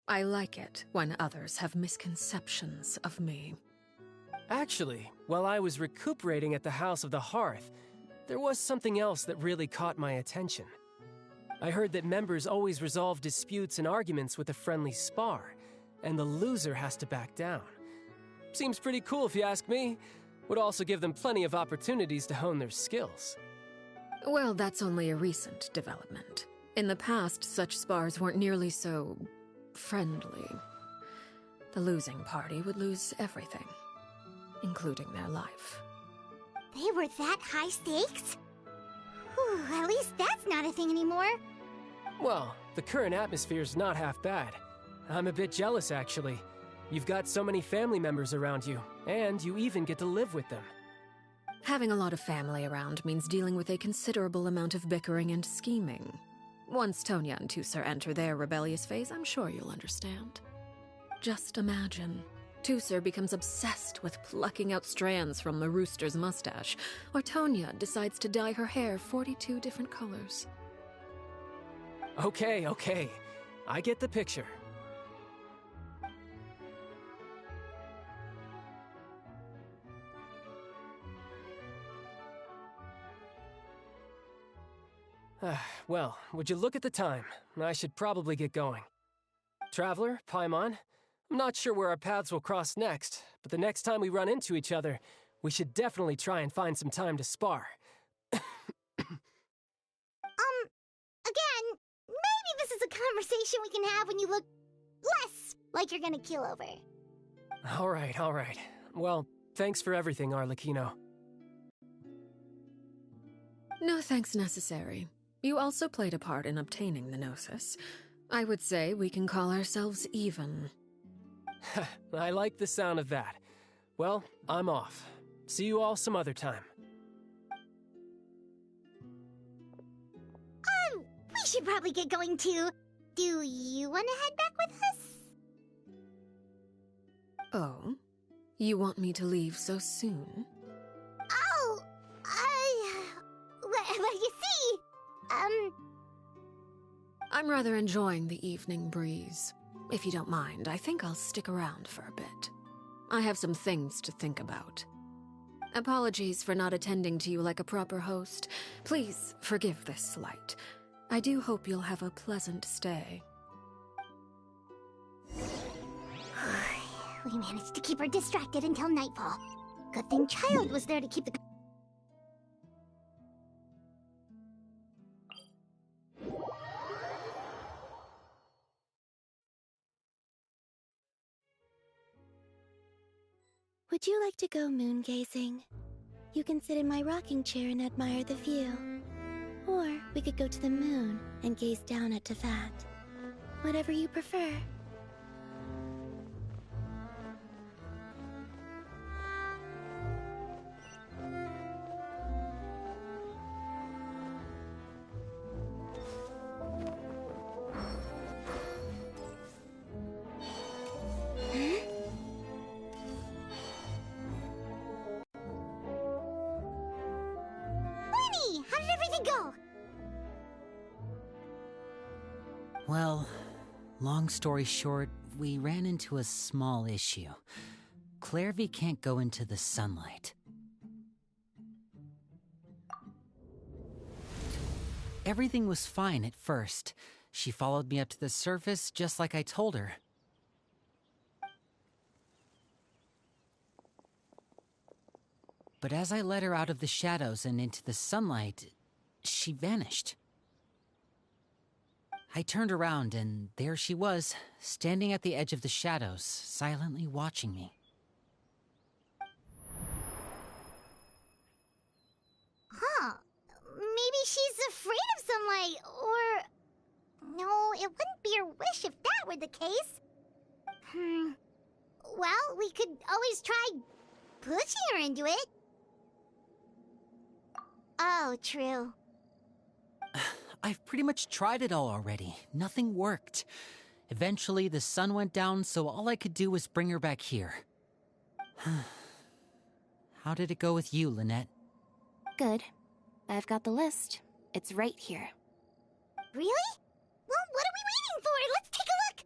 Speaker 7: I like it when others have misconceptions of me.
Speaker 15: Actually, while I was recuperating at the House of the Hearth, there was something else that really caught my attention. I heard that members always resolve disputes and arguments with a friendly spar, and the loser has to back down. Seems pretty cool if you ask me. Would also give them plenty of opportunities to hone their skills.
Speaker 7: Well, that's only a recent development. In the past, such spars weren't nearly so friendly. The losing party would lose everything, including their life.
Speaker 5: They were that high stakes? Whew, at least that's not a thing anymore.
Speaker 15: Well, the current atmosphere's not half bad. I'm a bit jealous, actually. You've got so many family members around you, and you even get to live with them.
Speaker 7: Having a lot of family around means dealing with a considerable amount of bickering and scheming. Once Tonya and Tusser enter their rebellious phase, I'm sure you'll understand. Just imagine. Tusser becomes obsessed with plucking out strands from the rooster's mustache, or Tonya decides to dye her hair 42 different colors.
Speaker 15: Okay. I get the picture. Well, would you look at the time? I should probably get going. Traveler, Paimon, I'm not sure where our paths will cross next, but the next time we run into each other, we should definitely try and find some time to spar.
Speaker 5: Again, maybe this is a conversation we can have when you look less like you're gonna keel over.
Speaker 15: All right. Well, thanks for everything, Arlecchino.
Speaker 7: No thanks necessary. You also played a part in obtaining the Gnosis. I would say we can call ourselves even.
Speaker 15: I like the sound of that. Well, I'm off. See you all some other time.
Speaker 5: We should probably get going too. Do you want to head back with us?
Speaker 7: Oh? You want me to leave so soon?
Speaker 5: Oh, see!
Speaker 7: I'm rather enjoying the evening breeze. If you don't mind, I think I'll stick around for a bit. I have some things to think about. Apologies for not attending to you like a proper host. Please forgive this slight. I do hope you'll have a pleasant stay.
Speaker 5: We managed to keep her distracted until nightfall. Good thing Child was there to keep the...
Speaker 11: Would you like to go moon gazing? You can sit in my rocking chair and admire the view. Or we could go to the moon and gaze down at Tefat. Whatever you prefer.
Speaker 5: How did everything go?
Speaker 10: Well, long story short, we ran into a small issue. Clairvy can't go into the sunlight. Everything was fine at first. She followed me up to the surface just like I told her. But as I led her out of the shadows and into the sunlight, she vanished. I turned around and there she was, standing at the edge of the shadows, silently watching me.
Speaker 5: Huh. Maybe she's afraid of sunlight, or... No, it wouldn't be her wish if that were the case. Well, we could always try pushing her into it. Oh, true.
Speaker 10: I've pretty much tried it all already. Nothing worked. Eventually, the sun went down, so all I could do was bring her back here. How did it go with you, Lynette?
Speaker 14: Good. I've got the list. It's right here.
Speaker 5: Really? Well, what are we waiting for? Let's take a look!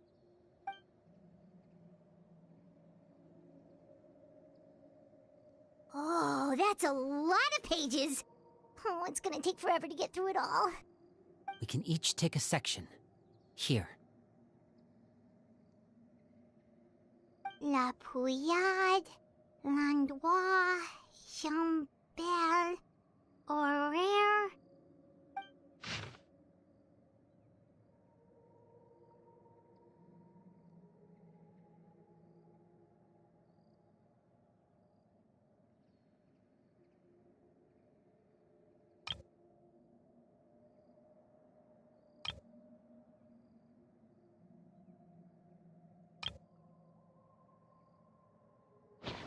Speaker 5: Oh, that's a lot of pages. Oh, it's gonna take forever to get through it all.
Speaker 10: We can each take a section. Here.
Speaker 5: La Pouillade, L'Endroit, Chambel, Horaire.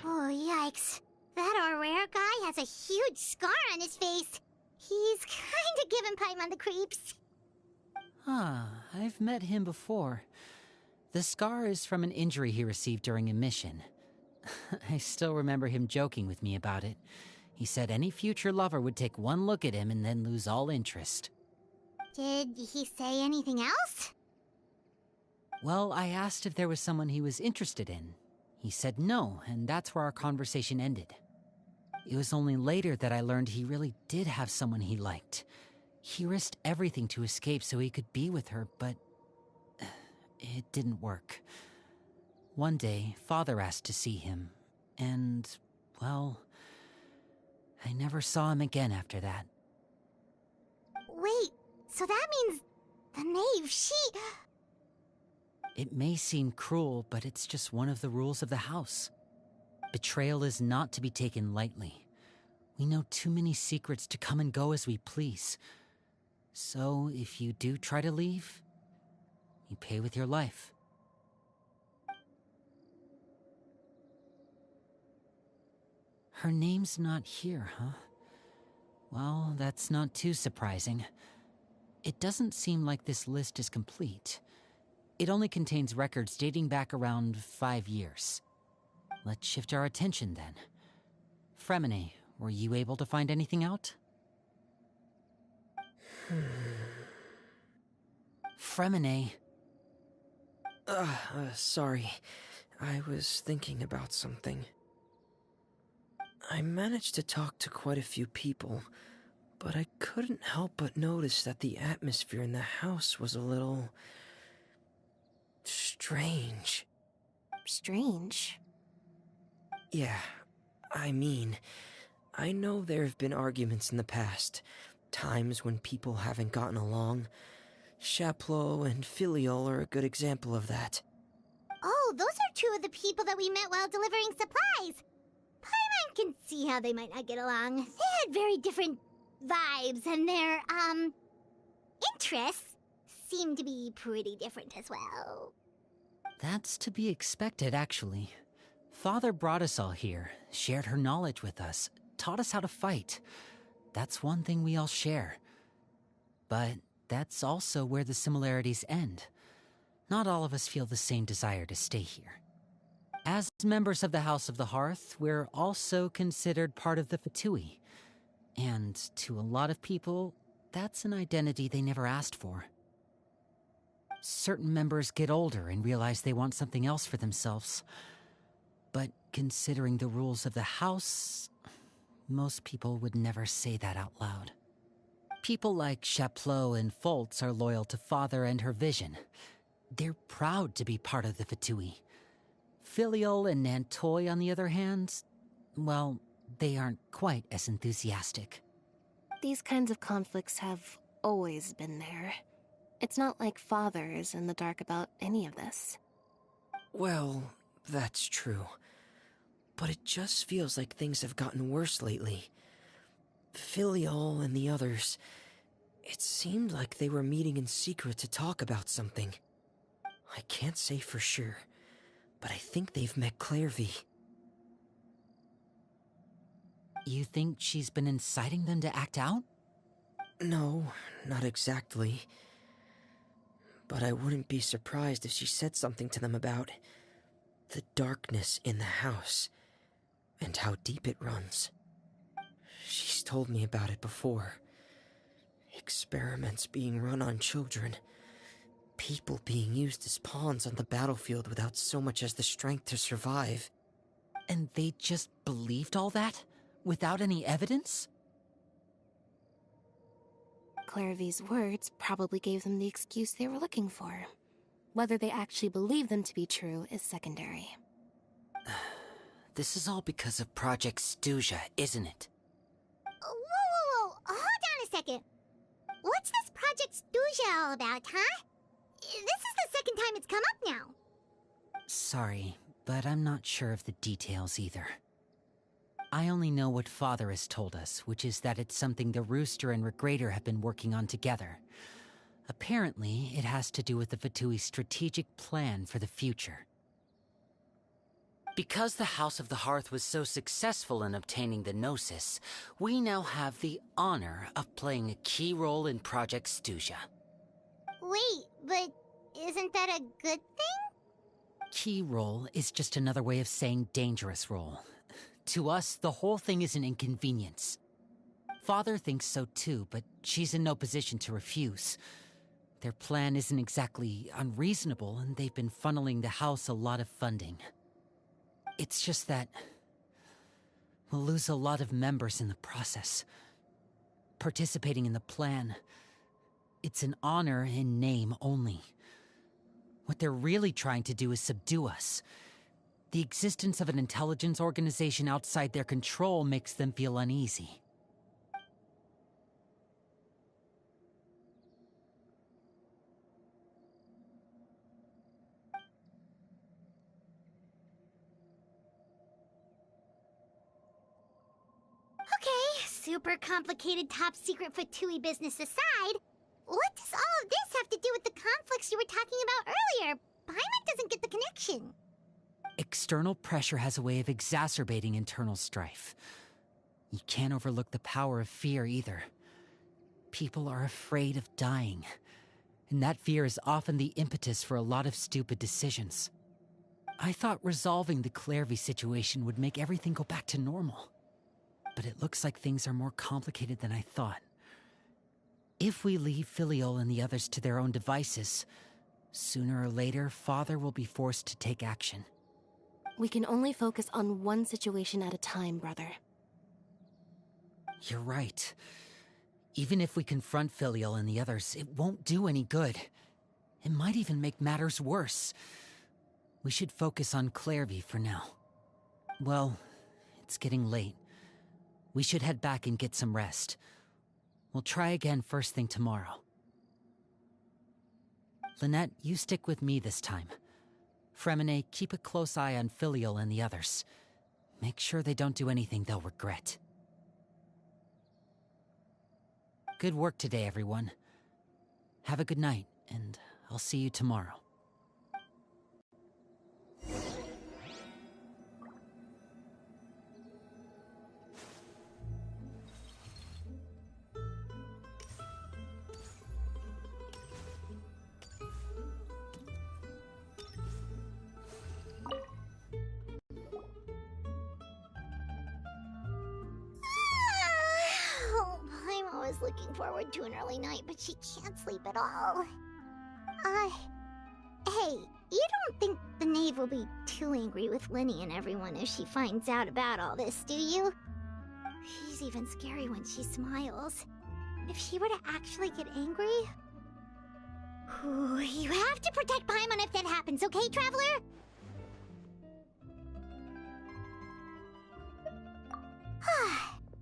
Speaker 5: Oh, yikes. That Aurore guy has a huge scar on his face. He's kinda giving Paimon the creeps.
Speaker 10: I've met him before. The scar is from an injury he received during a mission. I still remember him joking with me about it. He said any future lover would take one look at him and then lose all interest.
Speaker 5: Did he say anything else?
Speaker 10: Well, I asked if there was someone he was interested in. He said no, and that's where our conversation ended. It was only later that I learned he really did have someone he liked. He risked everything to escape so he could be with her, but it didn't work. One day, Father asked to see him, and, well, I never saw him again after that.
Speaker 5: Wait, so that means the knave, she...
Speaker 10: It may seem cruel, but it's just one of the rules of the house. Betrayal is not to be taken lightly. We know too many secrets to come and go as we please. So, if you do try to leave, you pay with your life. Her name's not here, huh? Well, that's not too surprising. It doesn't seem like this list is complete. It only contains records dating back around 5 years. Let's shift our attention then. Fremine, were you able to find anything out? Fremine.
Speaker 13: Sorry. I was thinking about something. I managed to talk to quite a few people, but I couldn't help but notice that the atmosphere in the house was a little... strange.
Speaker 14: Strange?
Speaker 13: Yeah, I mean, I know there have been arguments in the past, times when people haven't gotten along. Chaplot and Filial are a good example of that.
Speaker 5: Oh, those are two of the people that we met while delivering supplies. Paimon can see how they might not get along. They had very different vibes, and their, interests seem to be pretty different as well.
Speaker 10: That's to be expected, actually. Father brought us all here, shared her knowledge with us, taught us how to fight. That's one thing we all share. But that's also where the similarities end. Not all of us feel the same desire to stay here. As members of the House of the Hearth, we're also considered part of the Fatui. And to a lot of people, that's an identity they never asked for. Certain members get older and realize they want something else for themselves. But considering the rules of the House, most people would never say that out loud. People like Chaplot and Foltz are loyal to Father and her vision. They're proud to be part of the Fatui. Filial and Nantoy, on the other hand, well, they aren't quite as enthusiastic.
Speaker 14: These kinds of conflicts have always been there. It's not like Father is in the dark about any of this.
Speaker 13: Well, that's true. But it just feels like things have gotten worse lately. Filial and the others, it seemed like they were meeting in secret to talk about something. I can't say for sure, but I think they've met Clairvy.
Speaker 10: You think she's been inciting them to act out?
Speaker 13: No, not exactly. But I wouldn't be surprised if she said something to them about the darkness in the house and how deep it runs. She's told me about it before. Experiments being run on children. People being used as pawns on the battlefield without so much as the strength to survive.
Speaker 10: And they just believed all that? Without any evidence?
Speaker 14: Clairvy's words probably gave them the excuse they were looking for. Whether they actually believe them to be true is secondary.
Speaker 10: This is all because of Project Stuja, isn't it?
Speaker 5: Whoa. Hold on a second. What's this Project Stuja all about, huh? This is the second time it's come up now.
Speaker 10: Sorry, but I'm not sure of the details either. I only know what Father has told us, which is that it's something the Rooster and Regrator have been working on together. Apparently, it has to do with the Fatui's strategic plan for the future. Because the House of the Hearth was so successful in obtaining the Gnosis, we now have the honor of playing a key role in Project Stuja.
Speaker 5: Wait, but isn't that a good thing?
Speaker 10: Key role is just another way of saying dangerous role. To us, the whole thing is an inconvenience. Father thinks so too, but she's in no position to refuse. Their plan isn't exactly unreasonable, and they've been funneling the house a lot of funding. It's just that we'll lose a lot of members in the process. Participating in the plan, it's an honor in name only. What they're really trying to do is subdue us. The existence of an intelligence organization outside their control makes them feel uneasy.
Speaker 5: Okay, super complicated top secret Fatui business aside, what does all of this have to do with the conflicts you were talking about earlier? Paimon doesn't get the connection.
Speaker 10: External pressure has a way of exacerbating internal strife. You can't overlook the power of fear either. People are afraid of dying, and that fear is often the impetus for a lot of stupid decisions. I thought resolving the Clairvy situation would make everything go back to normal. But it looks like things are more complicated than I thought. If we leave Filiol and the others to their own devices, sooner or later, Father will be forced to take action.
Speaker 14: We can only focus on one situation at a time, brother.
Speaker 10: You're right. Even if we confront Filiol and the others, it won't do any good. It might even make matters worse. We should focus on Clairvy for now. Well, it's getting late. We should head back and get some rest. We'll try again first thing tomorrow. Lynette, you stick with me this time. Fremine, keep a close eye on Filiol and the others. Make sure they don't do anything they'll regret. Good work today, everyone. Have a good night, and I'll see you tomorrow.
Speaker 5: I'm always looking forward to an early night, but she can't sleep at all. Hey, you don't think the knave will be too angry with Linny and everyone if she finds out about all this, do you? She's even scary when she smiles. If she were to actually get angry... Ooh, you have to protect Paimon if that happens, okay, Traveler?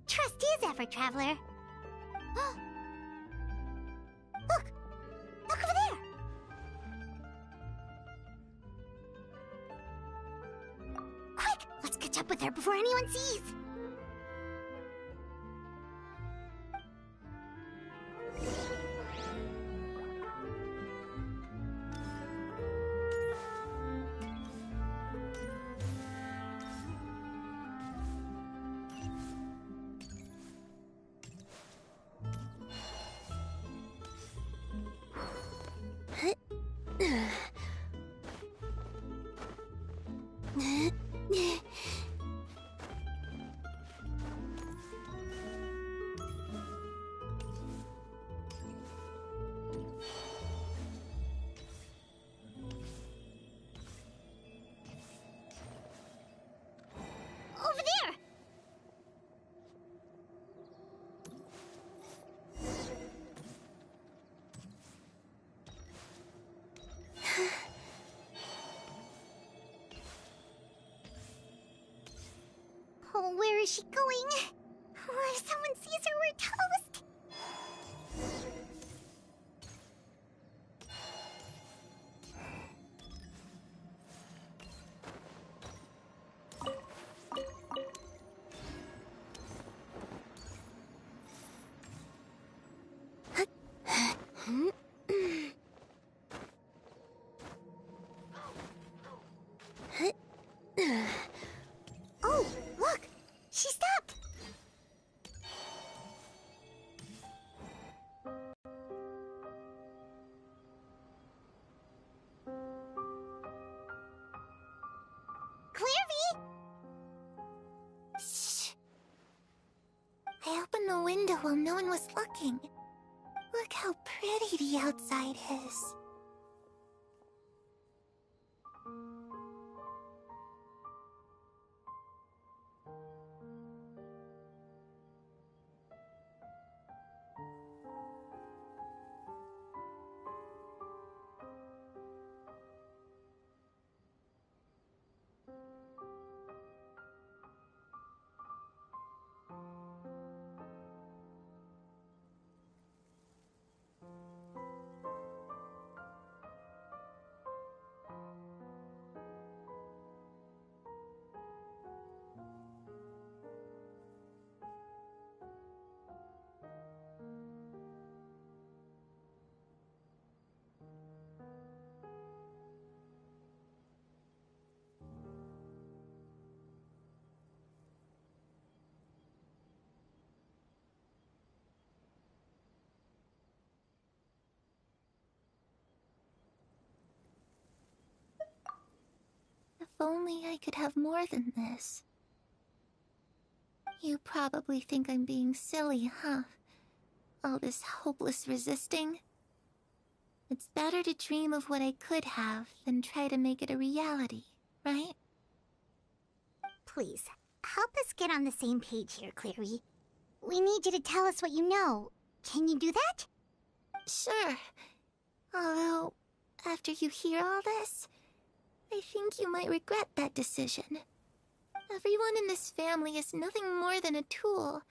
Speaker 5: Trust is ever, Traveler. Look! Look over there! Quick! Let's catch up with her before anyone sees! Over there! Oh, where is she going? Oh, if someone sees her, we're toast! Oh, look! She stopped! Clairvy! Shh! I opened the window while no one was looking. Look how pretty the outside is. If only I could have more than this. You probably think I'm being silly, huh?
Speaker 16: All this hopeless resisting. It's better to dream of what I could have than try to make it a reality, right?
Speaker 5: Please, help us get on the same page here, Clary. We need you to tell us what you know. Can you do that?
Speaker 16: Sure. Although, after you hear all this, I think you might regret that decision. Everyone in this family is nothing more than a tool.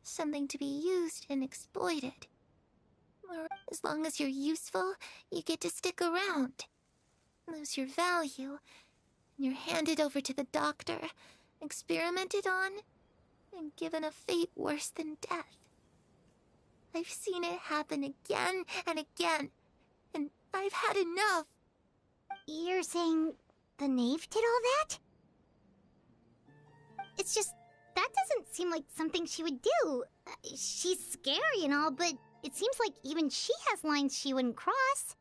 Speaker 16: Something to be used and exploited. As long as you're useful, you get to stick around. Lose your value, and you're handed over to the doctor, experimented on, and given a fate worse than death. I've seen it happen again and again, and I've had enough.
Speaker 5: You're saying the knave did all that? It's just, that doesn't seem like something she would do. She's scary and all, but it seems like even she has lines she wouldn't cross.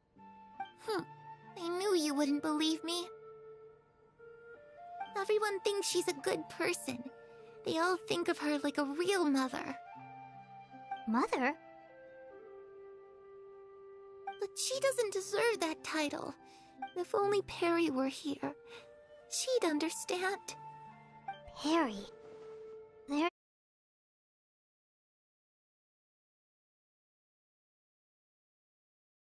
Speaker 16: I knew you wouldn't believe me. Everyone thinks she's a good person. They all think of her like a real mother.
Speaker 5: Mother?
Speaker 16: But she doesn't deserve that title. If only Perry were here, she'd understand.
Speaker 5: Perry. There